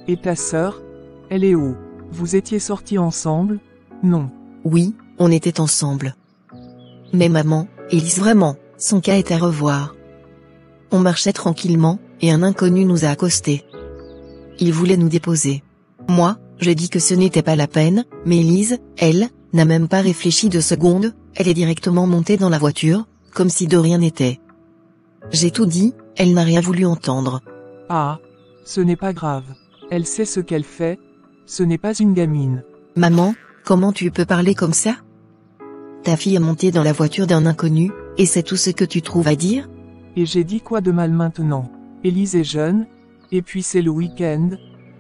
Et ta sœur? Elle est où? Vous étiez sortis ensemble? Non. Oui, on était ensemble. Mais maman, Élise vraiment, son cas est à revoir. On marchait tranquillement, et un inconnu nous a accostés. Il voulait nous déposer. Moi, j'ai dit que ce n'était pas la peine, mais Élise, elle, n'a même pas réfléchi 2 secondes, elle est directement montée dans la voiture, comme si de rien n'était. J'ai tout dit, elle n'a rien voulu entendre. Ah, ce n'est pas grave. Elle sait ce qu'elle fait, ce n'est pas une gamine. Maman, comment tu peux parler comme ça? Ta fille est montée dans la voiture d'un inconnu, et c'est tout ce que tu trouves à dire? Et j'ai dit quoi de mal maintenant? Élise est jeune, et puis c'est le week-end.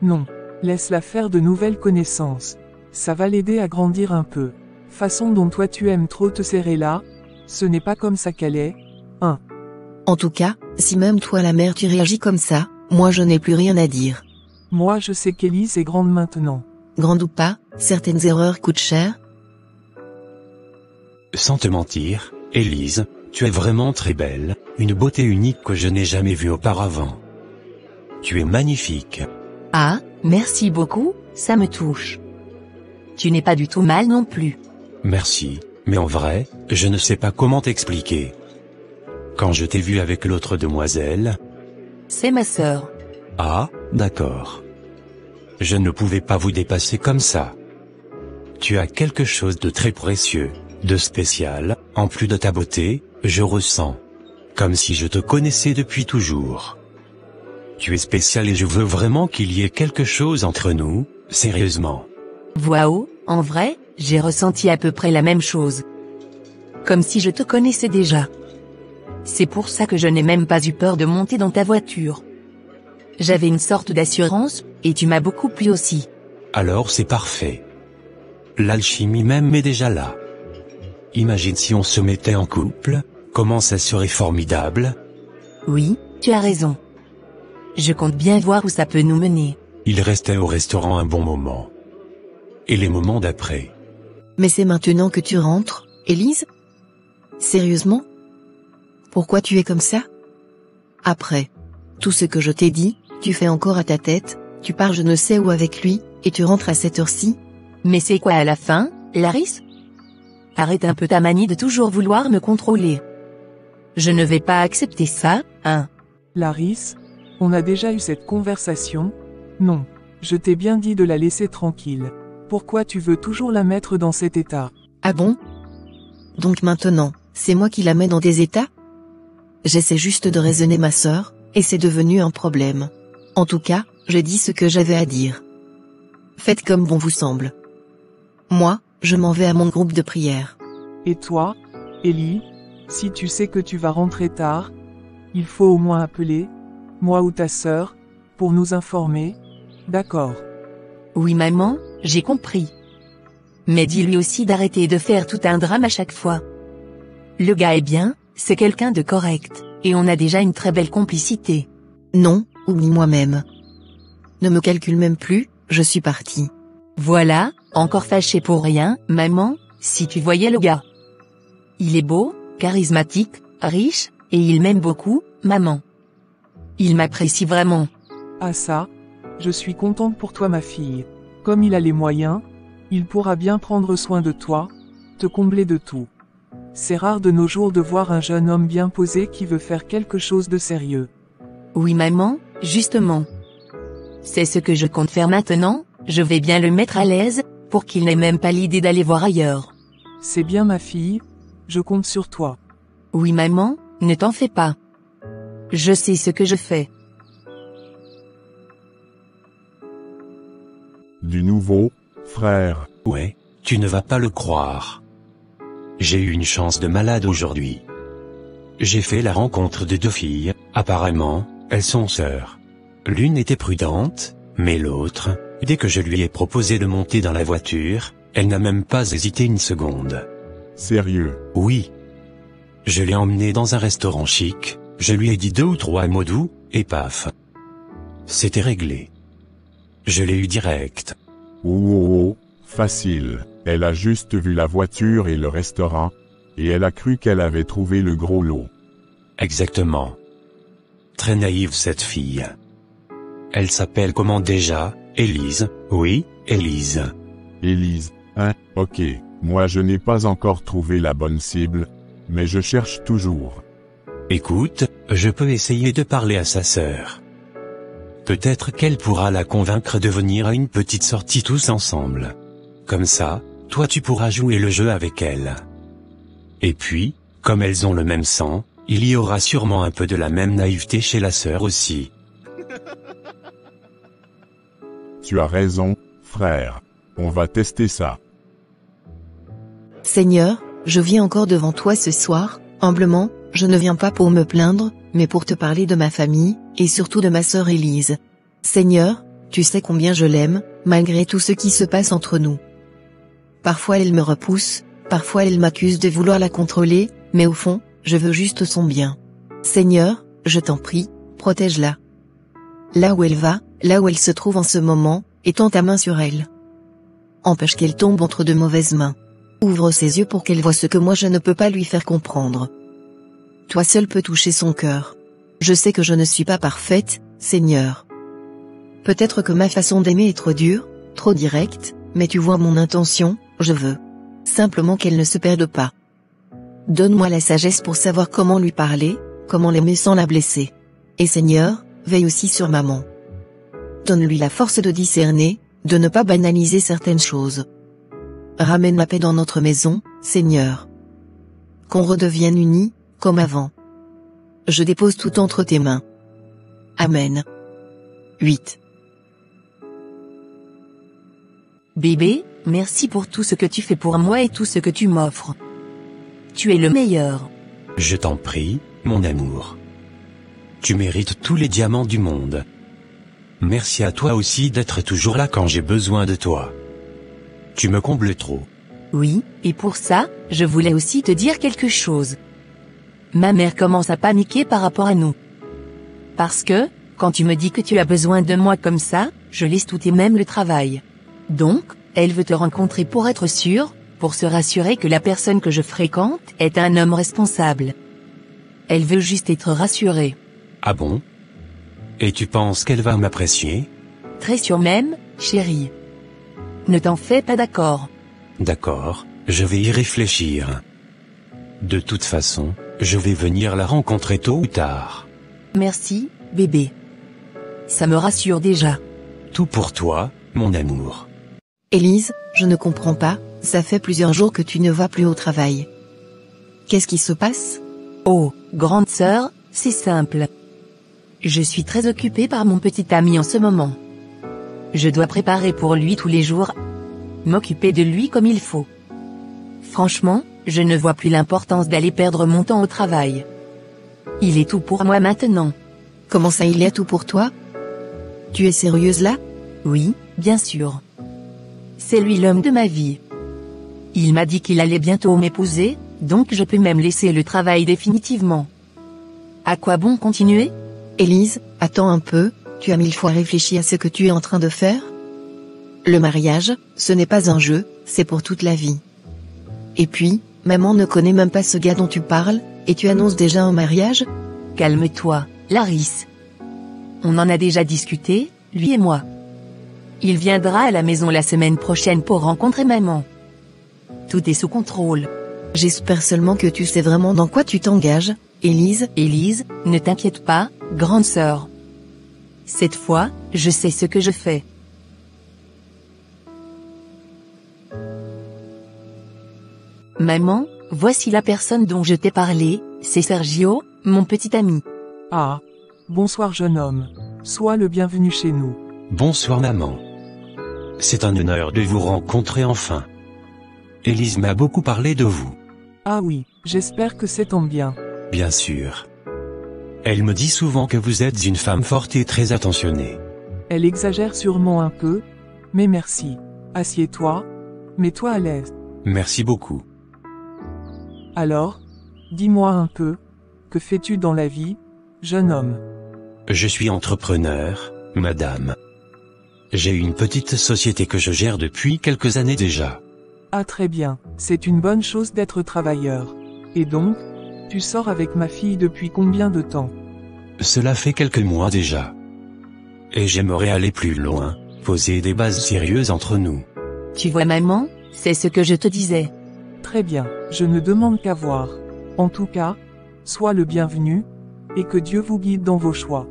Non, laisse-la faire de nouvelles connaissances. Ça va l'aider à grandir un peu. Façon dont toi tu aimes trop te serrer là, ce n'est pas comme ça qu'elle est. En tout cas, si même toi la mère tu réagis comme ça, moi je n'ai plus rien à dire. Moi je sais qu'Élise est grande maintenant. Grande ou pas, certaines erreurs coûtent cher. Sans te mentir, Élise, tu es vraiment très belle, une beauté unique que je n'ai jamais vue auparavant. Tu es magnifique. Ah, merci beaucoup, ça me touche. Tu n'es pas du tout mal non plus. Merci, mais en vrai, je ne sais pas comment t'expliquer. Quand je t'ai vu avec l'autre demoiselle... C'est ma sœur. Ah, d'accord. Je ne pouvais pas vous dépasser comme ça. Tu as quelque chose de très précieux, de spécial, en plus de ta beauté, je ressens. Comme si je te connaissais depuis toujours. Tu es spécial et je veux vraiment qu'il y ait quelque chose entre nous, sérieusement. Waouh, en vrai, j'ai ressenti à peu près la même chose. Comme si je te connaissais déjà. C'est pour ça que je n'ai même pas eu peur de monter dans ta voiture. J'avais une sorte d'assurance, et tu m'as beaucoup plu aussi. Alors c'est parfait. L'alchimie même est déjà là. Imagine si on se mettait en couple, comment ça serait formidable. Oui, tu as raison. Je compte bien voir où ça peut nous mener. Il restait au restaurant un bon moment. Et les moments d'après. Mais c'est maintenant que tu rentres, Élise? Sérieusement? Pourquoi tu es comme ça? Après tout ce que je t'ai dit, tu fais encore à ta tête, tu pars je ne sais où avec lui, et tu rentres à cette heure-ci? Mais c'est quoi à la fin, Laris? Arrête un peu ta manie de toujours vouloir me contrôler. Je ne vais pas accepter ça, hein. Laris, on a déjà eu cette conversation? Non, je t'ai bien dit de la laisser tranquille. Pourquoi tu veux toujours la mettre dans cet état? Ah bon? Donc maintenant, c'est moi qui la mets dans des états? J'essaie juste de raisonner ma sœur, et c'est devenu un problème. En tout cas, j'ai dit ce que j'avais à dire. Faites comme bon vous semble. Moi, je m'en vais à mon groupe de prière. Et toi, Ellie, si tu sais que tu vas rentrer tard, il faut au moins appeler, moi ou ta sœur, pour nous informer, d'accord? Oui maman, j'ai compris. Mais dis-lui aussi d'arrêter de faire tout un drame à chaque fois. Le gars est bien, c'est quelqu'un de correct, et on a déjà une très belle complicité. Non, oublie moi-même. Ne me calcule même plus, je suis partie. Voilà, encore fâché pour rien, maman, si tu voyais le gars. Il est beau, charismatique, riche, et il m'aime beaucoup, maman. Il m'apprécie vraiment. Ah ça, je suis contente pour toi ma fille. Comme il a les moyens, il pourra bien prendre soin de toi, te combler de tout. C'est rare de nos jours de voir un jeune homme bien posé qui veut faire quelque chose de sérieux. Oui maman, justement. C'est ce que je compte faire maintenant, je vais bien le mettre à l'aise, pour qu'il n'ait même pas l'idée d'aller voir ailleurs. C'est bien ma fille, je compte sur toi. Oui maman, ne t'en fais pas. Je sais ce que je fais. Du nouveau, frère. Ouais, tu ne vas pas le croire. J'ai eu une chance de malade aujourd'hui. J'ai fait la rencontre de deux filles, apparemment, elles sont sœurs. L'une était prudente, mais l'autre, dès que je lui ai proposé de monter dans la voiture, elle n'a même pas hésité une seconde. Sérieux? Oui. Je l'ai emmenée dans un restaurant chic, je lui ai dit 2 ou 3 mots doux, et paf. C'était réglé. Je l'ai eu direct. Oh, facile. Elle a juste vu la voiture et le restaurant, et elle a cru qu'elle avait trouvé le gros lot. Exactement. Très naïve cette fille. Elle s'appelle comment déjà? Élise, oui, Élise. Élise, hein, ok, moi je n'ai pas encore trouvé la bonne cible, mais je cherche toujours. Écoute, je peux essayer de parler à sa sœur. Peut-être qu'elle pourra la convaincre de venir à une petite sortie tous ensemble. Comme ça, toi tu pourras jouer le jeu avec elle. Et puis, comme elles ont le même sang, il y aura sûrement un peu de la même naïveté chez la sœur aussi. Tu as raison, frère. On va tester ça. Seigneur, je viens encore devant toi ce soir, humblement, je ne viens pas pour me plaindre, mais pour te parler de ma famille, et surtout de ma sœur Élise. Seigneur, tu sais combien je l'aime, malgré tout ce qui se passe entre nous. Parfois elle me repousse, parfois elle m'accuse de vouloir la contrôler, mais au fond, je veux juste son bien. Seigneur, je t'en prie, protège-la. Là où elle va, là où elle se trouve en ce moment, étends ta main sur elle. Empêche qu'elle tombe entre de mauvaises mains. Ouvre ses yeux pour qu'elle voie ce que moi je ne peux pas lui faire comprendre. Toi seul peux toucher son cœur. Je sais que je ne suis pas parfaite, Seigneur. Peut-être que ma façon d'aimer est trop dure, trop directe, mais tu vois mon intention, je veux simplement qu'elle ne se perde pas. Donne-moi la sagesse pour savoir comment lui parler, comment l'aimer sans la blesser. Et Seigneur, veille aussi sur maman. Donne-lui la force de discerner, de ne pas banaliser certaines choses. Ramène la paix dans notre maison, Seigneur. Qu'on redevienne unis, comme avant. Je dépose tout entre tes mains. Amen. 8. Bébé, merci pour tout ce que tu fais pour moi et tout ce que tu m'offres. Tu es le meilleur. Je t'en prie, mon amour. Tu mérites tous les diamants du monde. Merci à toi aussi d'être toujours là quand j'ai besoin de toi. Tu me combles trop. Oui, et pour ça, je voulais aussi te dire quelque chose. Ma mère commence à paniquer par rapport à nous. Parce que, quand tu me dis que tu as besoin de moi comme ça, je laisse tout et même le travail. Donc, elle veut te rencontrer pour être sûre, pour se rassurer que la personne que je fréquente est un homme responsable. Elle veut juste être rassurée. Ah bon? Et tu penses qu'elle va m'apprécier? Très sûre même, chérie. Ne t'en fais pas, d'accord? D'accord, je vais y réfléchir. De toute façon, je vais venir la rencontrer tôt ou tard. Merci, bébé. Ça me rassure déjà. Tout pour toi, mon amour. Élise, je ne comprends pas, ça fait plusieurs jours que tu ne vas plus au travail. Qu'est-ce qui se passe? Oh, grande sœur, c'est simple. Je suis très occupée par mon petit ami en ce moment. Je dois préparer pour lui tous les jours, m'occuper de lui comme il faut. Franchement, je ne vois plus l'importance d'aller perdre mon temps au travail. Il est tout pour moi maintenant. Comment ça il est tout pour toi? Tu es sérieuse là? Oui, bien sûr. C'est lui l'homme de ma vie. Il m'a dit qu'il allait bientôt m'épouser, donc je peux même laisser le travail définitivement. À quoi bon continuer? Élise, attends un peu, tu as 1000 fois réfléchi à ce que tu es en train de faire? Le mariage, ce n'est pas un jeu, c'est pour toute la vie. Et puis, maman ne connaît même pas ce gars dont tu parles, et tu annonces déjà un mariage? Calme-toi, Larisse. On en a déjà discuté, lui et moi. Il viendra à la maison la semaine prochaine pour rencontrer maman. Tout est sous contrôle. J'espère seulement que tu sais vraiment dans quoi tu t'engages, Élise. Élise, ne t'inquiète pas, grande sœur. Cette fois, je sais ce que je fais. Maman, voici la personne dont je t'ai parlé, c'est Sergio, mon petit ami. Ah. Bonsoir jeune homme. Sois le bienvenu chez nous. Bonsoir maman. C'est un honneur de vous rencontrer enfin. Élise m'a beaucoup parlé de vous. Ah oui, j'espère que c'est tombe bien. Bien sûr. Elle me dit souvent que vous êtes une femme forte et très attentionnée. Elle exagère sûrement un peu, mais merci. Assieds-toi, mets-toi à l'aise. Merci beaucoup. Alors, dis-moi un peu, que fais-tu dans la vie, jeune homme? Je suis entrepreneur, madame. J'ai une petite société que je gère depuis quelques années déjà. Ah très bien, c'est une bonne chose d'être travailleur. Et donc, tu sors avec ma fille depuis combien de temps? Cela fait quelques mois déjà. Et j'aimerais aller plus loin, poser des bases sérieuses entre nous. Tu vois maman, c'est ce que je te disais. Très bien, je ne demande qu'à voir. En tout cas, sois le bienvenu, et que Dieu vous guide dans vos choix.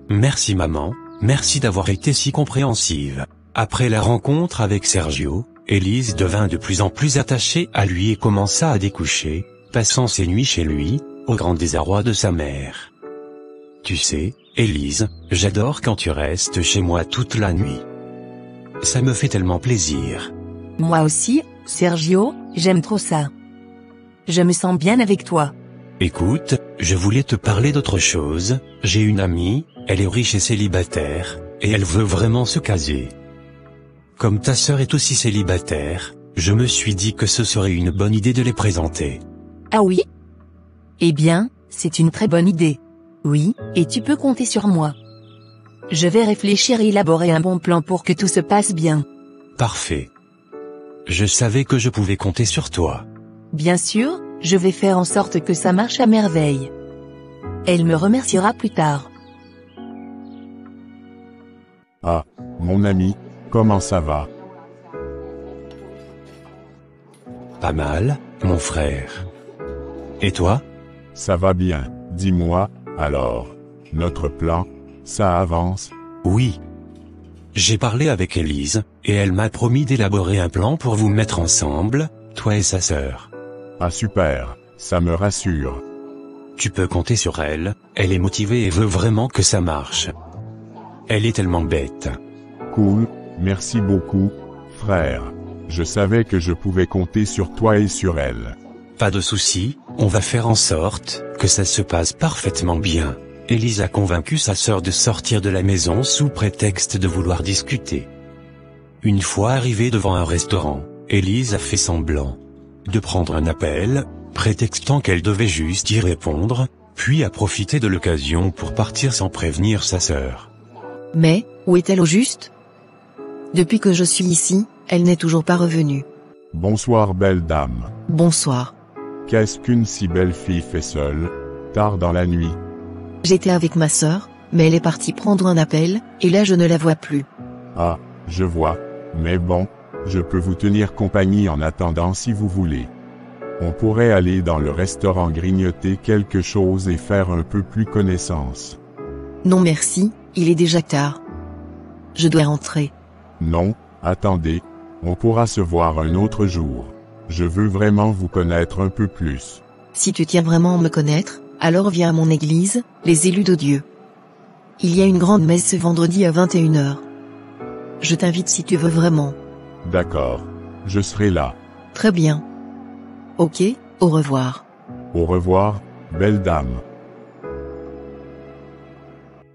Merci maman, merci d'avoir été si compréhensive. Après la rencontre avec Sergio, Élise devint de plus en plus attachée à lui et commença à découcher, passant ses nuits chez lui, au grand désarroi de sa mère. Tu sais, Élise, j'adore quand tu restes chez moi toute la nuit. Ça me fait tellement plaisir. Moi aussi, Sergio, j'aime trop ça. Je me sens bien avec toi. Écoute, je voulais te parler d'autre chose. J'ai une amie, elle est riche et célibataire, et elle veut vraiment se caser. Comme ta sœur est aussi célibataire, je me suis dit que ce serait une bonne idée de les présenter. Ah oui? Eh bien, c'est une très bonne idée. Oui, et tu peux compter sur moi. Je vais réfléchir et élaborer un bon plan pour que tout se passe bien. Parfait. Je savais que je pouvais compter sur toi. Bien sûr, je vais faire en sorte que ça marche à merveille. Elle me remerciera plus tard. Ah, mon ami, comment ça va? Pas mal, mon frère. Et toi? Ça va bien, dis-moi, alors, notre plan, ça avance? Oui. J'ai parlé avec Élise, et elle m'a promis d'élaborer un plan pour vous mettre ensemble, toi et sa sœur. Ah super, ça me rassure. Tu peux compter sur elle, elle est motivée et veut vraiment que ça marche. Elle est tellement bête. Cool, merci beaucoup, frère. Je savais que je pouvais compter sur toi et sur elle. Pas de souci, on va faire en sorte que ça se passe parfaitement bien. Élise a convaincu sa sœur de sortir de la maison sous prétexte de vouloir discuter. Une fois arrivée devant un restaurant, Élise a fait semblant de prendre un appel, prétextant qu'elle devait juste y répondre, puis a profité de l'occasion pour partir sans prévenir sa sœur. Mais, où est-elle au juste? Depuis que je suis ici, elle n'est toujours pas revenue. Bonsoir belle dame. Bonsoir. Qu'est-ce qu'une si belle fille fait seule, tard dans la nuit? J'étais avec ma sœur, mais elle est partie prendre un appel, et là je ne la vois plus. Ah, je vois, mais bon, je peux vous tenir compagnie en attendant si vous voulez. On pourrait aller dans le restaurant grignoter quelque chose et faire un peu plus connaissance. Non merci, il est déjà tard. Je dois rentrer. Non, attendez, on pourra se voir un autre jour. Je veux vraiment vous connaître un peu plus. Si tu tiens vraiment à me connaître, alors viens à mon église, les élus de Dieu. Il y a une grande messe ce vendredi à 21h. Je t'invite si tu veux vraiment. D'accord. Je serai là. Très bien. Ok, au revoir. Au revoir, belle dame.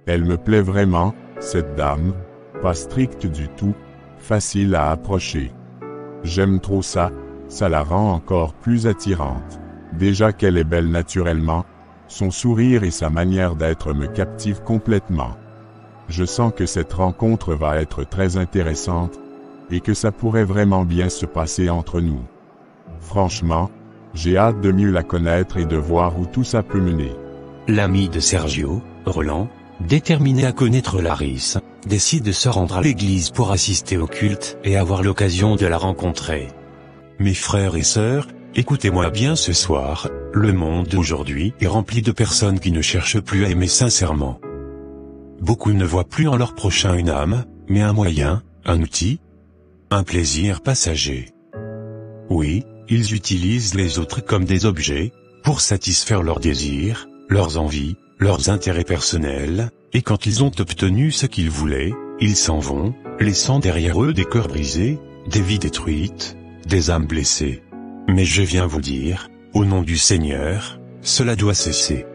Elle me plaît vraiment, cette dame, pas stricte du tout, facile à approcher. J'aime trop ça, ça la rend encore plus attirante. Déjà qu'elle est belle naturellement, son sourire et sa manière d'être me captivent complètement. Je sens que cette rencontre va être très intéressante, et que ça pourrait vraiment bien se passer entre nous. Franchement, j'ai hâte de mieux la connaître et de voir où tout ça peut mener. L'ami de Sergio, Roland, déterminé à connaître Larisse, décide de se rendre à l'église pour assister au culte et avoir l'occasion de la rencontrer. Mes frères et sœurs, écoutez-moi bien ce soir, le monde d'aujourd'hui est rempli de personnes qui ne cherchent plus à aimer sincèrement. Beaucoup ne voient plus en leur prochain une âme, mais un moyen, un outil, un plaisir passager. Oui, ils utilisent les autres comme des objets, pour satisfaire leurs désirs, leurs envies, leurs intérêts personnels, et quand ils ont obtenu ce qu'ils voulaient, ils s'en vont, laissant derrière eux des cœurs brisés, des vies détruites, des âmes blessées. Mais je viens vous dire, au nom du Seigneur, cela doit cesser.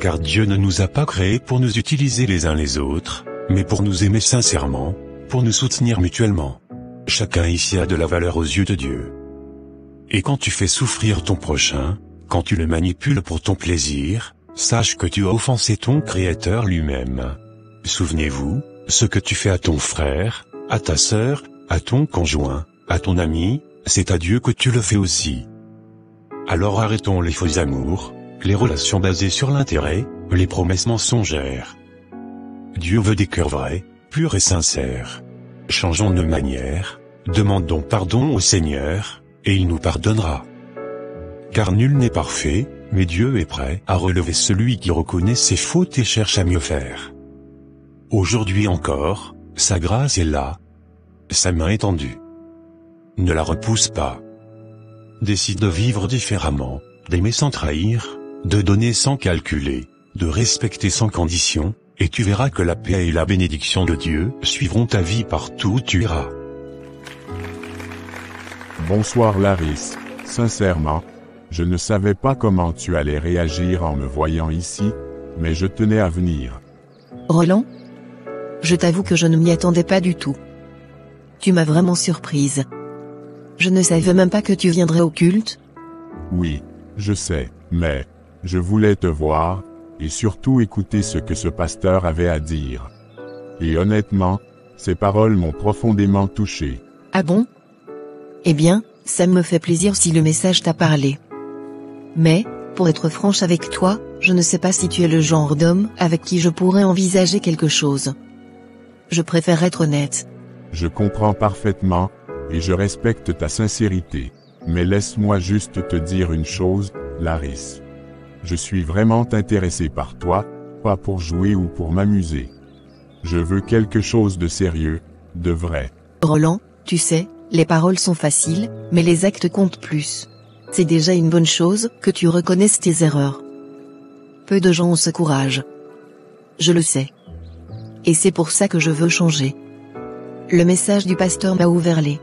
Car Dieu ne nous a pas créés pour nous utiliser les uns les autres, mais pour nous aimer sincèrement, pour nous soutenir mutuellement. Chacun ici a de la valeur aux yeux de Dieu. Et quand tu fais souffrir ton prochain, quand tu le manipules pour ton plaisir, sache que tu as offensé ton Créateur lui-même. Souvenez-vous, ce que tu fais à ton frère, à ta sœur, à ton conjoint, à ton ami, c'est à Dieu que tu le fais aussi. Alors arrêtons les faux amours, les relations basées sur l'intérêt, les promesses mensongères. Dieu veut des cœurs vrais, purs et sincères. Changeons nos manières, demandons pardon au Seigneur, et il nous pardonnera. Car nul n'est parfait, mais Dieu est prêt à relever celui qui reconnaît ses fautes et cherche à mieux faire. Aujourd'hui encore, sa grâce est là. Sa main est tendue. Ne la repousse pas. Décide de vivre différemment, d'aimer sans trahir, de donner sans calculer, de respecter sans condition, et tu verras que la paix et la bénédiction de Dieu suivront ta vie partout où tu iras. Bonsoir Larisse, sincèrement, je ne savais pas comment tu allais réagir en me voyant ici, mais je tenais à venir. Roland? Je t'avoue que je ne m'y attendais pas du tout. Tu m'as vraiment surprise. Je ne savais même pas que tu viendrais au culte. Oui, je sais, mais je voulais te voir, et surtout écouter ce que ce pasteur avait à dire. Et honnêtement, ces paroles m'ont profondément touché. Ah bon? Eh bien, ça me fait plaisir si le message t'a parlé. Mais, pour être franche avec toi, je ne sais pas si tu es le genre d'homme avec qui je pourrais envisager quelque chose. Je préfère être honnête. Je comprends parfaitement, et je respecte ta sincérité. Mais laisse-moi juste te dire une chose, Larisse. Je suis vraiment intéressé par toi, pas pour jouer ou pour m'amuser. Je veux quelque chose de sérieux, de vrai. Roland, tu sais, les paroles sont faciles, mais les actes comptent plus. C'est déjà une bonne chose que tu reconnaisses tes erreurs. Peu de gens ont ce courage. Je le sais. Et c'est pour ça que je veux changer. Le message du pasteur m'a ouvert les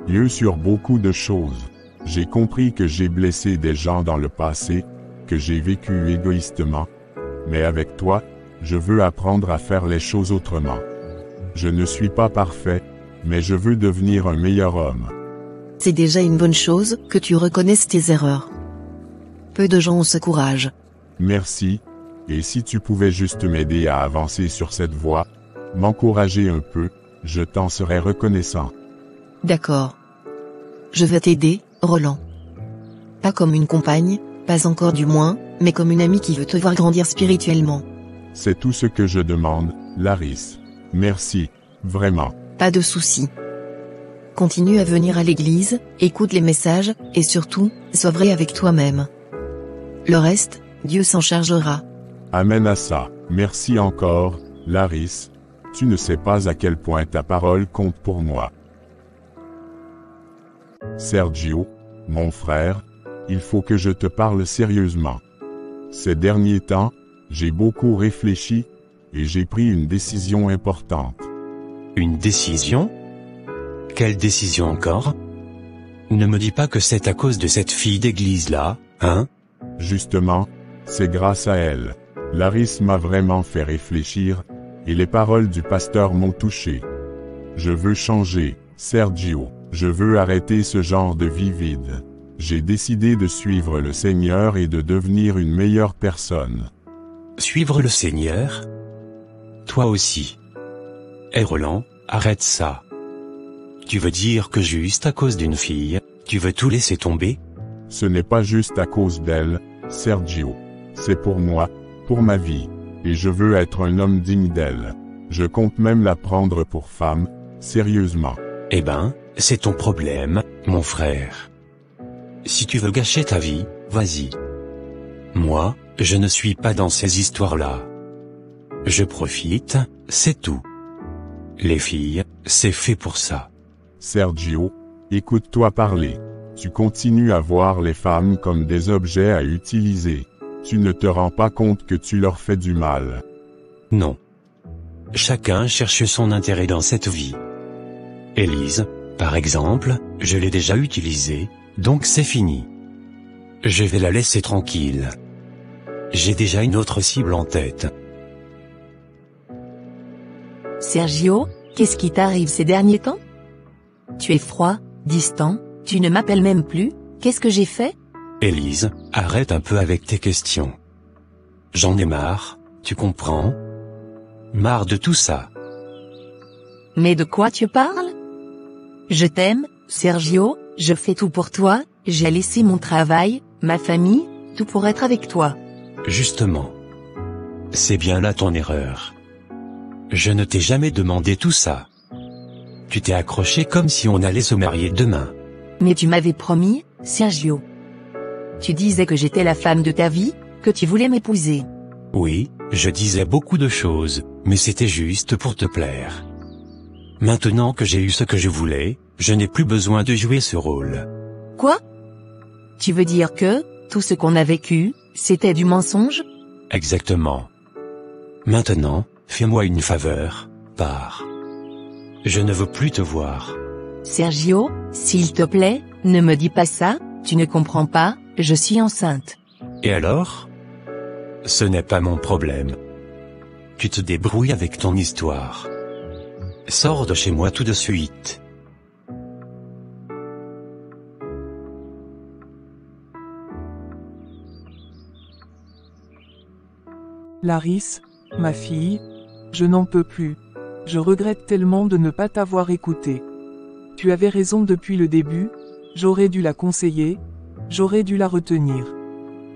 yeux sur beaucoup de choses. J'ai compris que j'ai blessé des gens dans le passé, que j'ai vécu égoïstement. Mais avec toi, je veux apprendre à faire les choses autrement. Je ne suis pas parfait, mais je veux devenir un meilleur homme. C'est déjà une bonne chose que tu reconnaisses tes erreurs. Peu de gens ont ce courage. Merci, et si tu pouvais juste m'aider à avancer sur cette voie, m'encourager un peu, je t'en serais reconnaissant. D'accord. Je vais t'aider, Roland. Pas comme une compagne, pas encore du moins, mais comme une amie qui veut te voir grandir spirituellement. C'est tout ce que je demande, Larisse. Merci, vraiment. Pas de souci. Continue à venir à l'église, écoute les messages, et surtout, sois vrai avec toi-même. Le reste, Dieu s'en chargera. Amen à ça. Merci encore, Larisse. Tu ne sais pas à quel point ta parole compte pour moi. Sergio, mon frère, il faut que je te parle sérieusement. Ces derniers temps, j'ai beaucoup réfléchi, et j'ai pris une décision importante. Une décision? Quelle décision encore? Ne me dis pas que c'est à cause de cette fille d'église-là, hein? Justement, c'est grâce à elle. Laris m'a vraiment fait réfléchir, et les paroles du pasteur m'ont touché. Je veux changer, Sergio. Je veux arrêter ce genre de vie vide. J'ai décidé de suivre le Seigneur et de devenir une meilleure personne. Suivre le Seigneur? Toi aussi. Eh Roland, arrête ça. Tu veux dire que juste à cause d'une fille, tu veux tout laisser tomber? Ce n'est pas juste à cause d'elle, Sergio. C'est pour moi, pour ma vie. Et je veux être un homme digne d'elle. Je compte même la prendre pour femme, sérieusement. Eh ben, c'est ton problème, mon frère. Si tu veux gâcher ta vie, vas-y. Moi, je ne suis pas dans ces histoires-là. Je profite, c'est tout. Les filles, c'est fait pour ça. Sergio, écoute-toi parler. Tu continues à voir les femmes comme des objets à utiliser. Tu ne te rends pas compte que tu leur fais du mal. Non. Chacun cherche son intérêt dans cette vie. Élise, par exemple, je l'ai déjà utilisée, donc c'est fini. Je vais la laisser tranquille. J'ai déjà une autre cible en tête. Sergio, qu'est-ce qui t'arrive ces derniers temps? Tu es froid, distant, tu ne m'appelles même plus, qu'est-ce que j'ai fait? Élise, arrête un peu avec tes questions. J'en ai marre, tu comprends? Marre de tout ça. Mais de quoi tu parles? Je t'aime, Sergio, je fais tout pour toi, j'ai laissé mon travail, ma famille, tout pour être avec toi. Justement. C'est bien là ton erreur. Je ne t'ai jamais demandé tout ça. Tu t'es accroché comme si on allait se marier demain. Mais tu m'avais promis, Sergio. Tu disais que j'étais la femme de ta vie, que tu voulais m'épouser. Oui, je disais beaucoup de choses, mais c'était juste pour te plaire. Maintenant que j'ai eu ce que je voulais, je n'ai plus besoin de jouer ce rôle. Quoi? Tu veux dire que, tout ce qu'on a vécu, c'était du mensonge? Exactement. Maintenant, fais-moi une faveur, pars. Je ne veux plus te voir. Sergio, s'il te plaît, ne me dis pas ça, tu ne comprends pas, je suis enceinte. Et alors? Ce n'est pas mon problème. Tu te débrouilles avec ton histoire. Sors de chez moi tout de suite. Laris, ma fille, je n'en peux plus. Je regrette tellement de ne pas t'avoir écouté. Tu avais raison depuis le début, j'aurais dû la conseiller, j'aurais dû la retenir.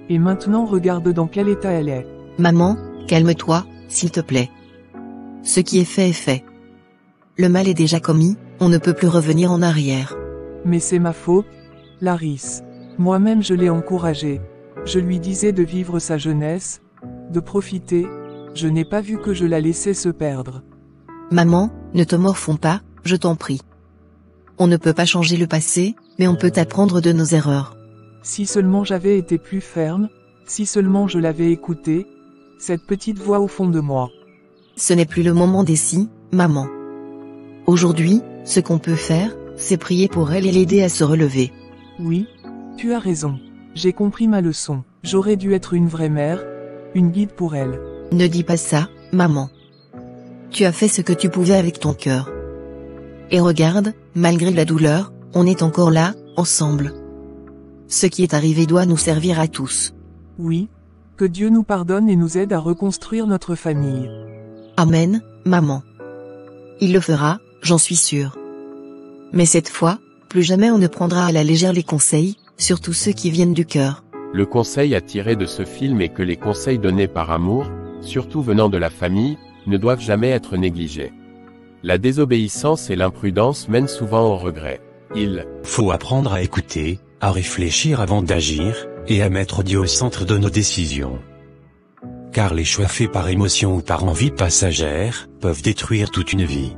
Et maintenant regarde dans quel état elle est. Maman, calme-toi, s'il te plaît. Ce qui est fait. Le mal est déjà commis, on ne peut plus revenir en arrière. Mais c'est ma faute, Laris. Moi-même je l'ai encouragée. Je lui disais de vivre sa jeunesse, de profiter, je n'ai pas vu que je la laissais se perdre. Maman, ne te morfonds pas, je t'en prie. On ne peut pas changer le passé, mais on peut apprendre de nos erreurs. Si seulement j'avais été plus ferme, si seulement je l'avais écoutée, cette petite voix au fond de moi. Ce n'est plus le moment des si, maman. Aujourd'hui, ce qu'on peut faire, c'est prier pour elle et l'aider à se relever. Oui, tu as raison. J'ai compris ma leçon. J'aurais dû être une vraie mère, une guide pour elle. Ne dis pas ça, maman. Tu as fait ce que tu pouvais avec ton cœur. Et regarde, malgré la douleur, on est encore là, ensemble. Ce qui est arrivé doit nous servir à tous. Oui, que Dieu nous pardonne et nous aide à reconstruire notre famille. Amen, maman. Il le fera, j'en suis sûre. Mais cette fois, plus jamais on ne prendra à la légère les conseils, surtout ceux qui viennent du cœur. Le conseil à tirer de ce film est que les conseils donnés par amour, surtout venant de la famille, ne doivent jamais être négligés. La désobéissance et l'imprudence mènent souvent au regret. Il faut apprendre à écouter, à réfléchir avant d'agir, et à mettre Dieu au centre de nos décisions. Car les choix faits par émotion ou par envie passagère, peuvent détruire toute une vie.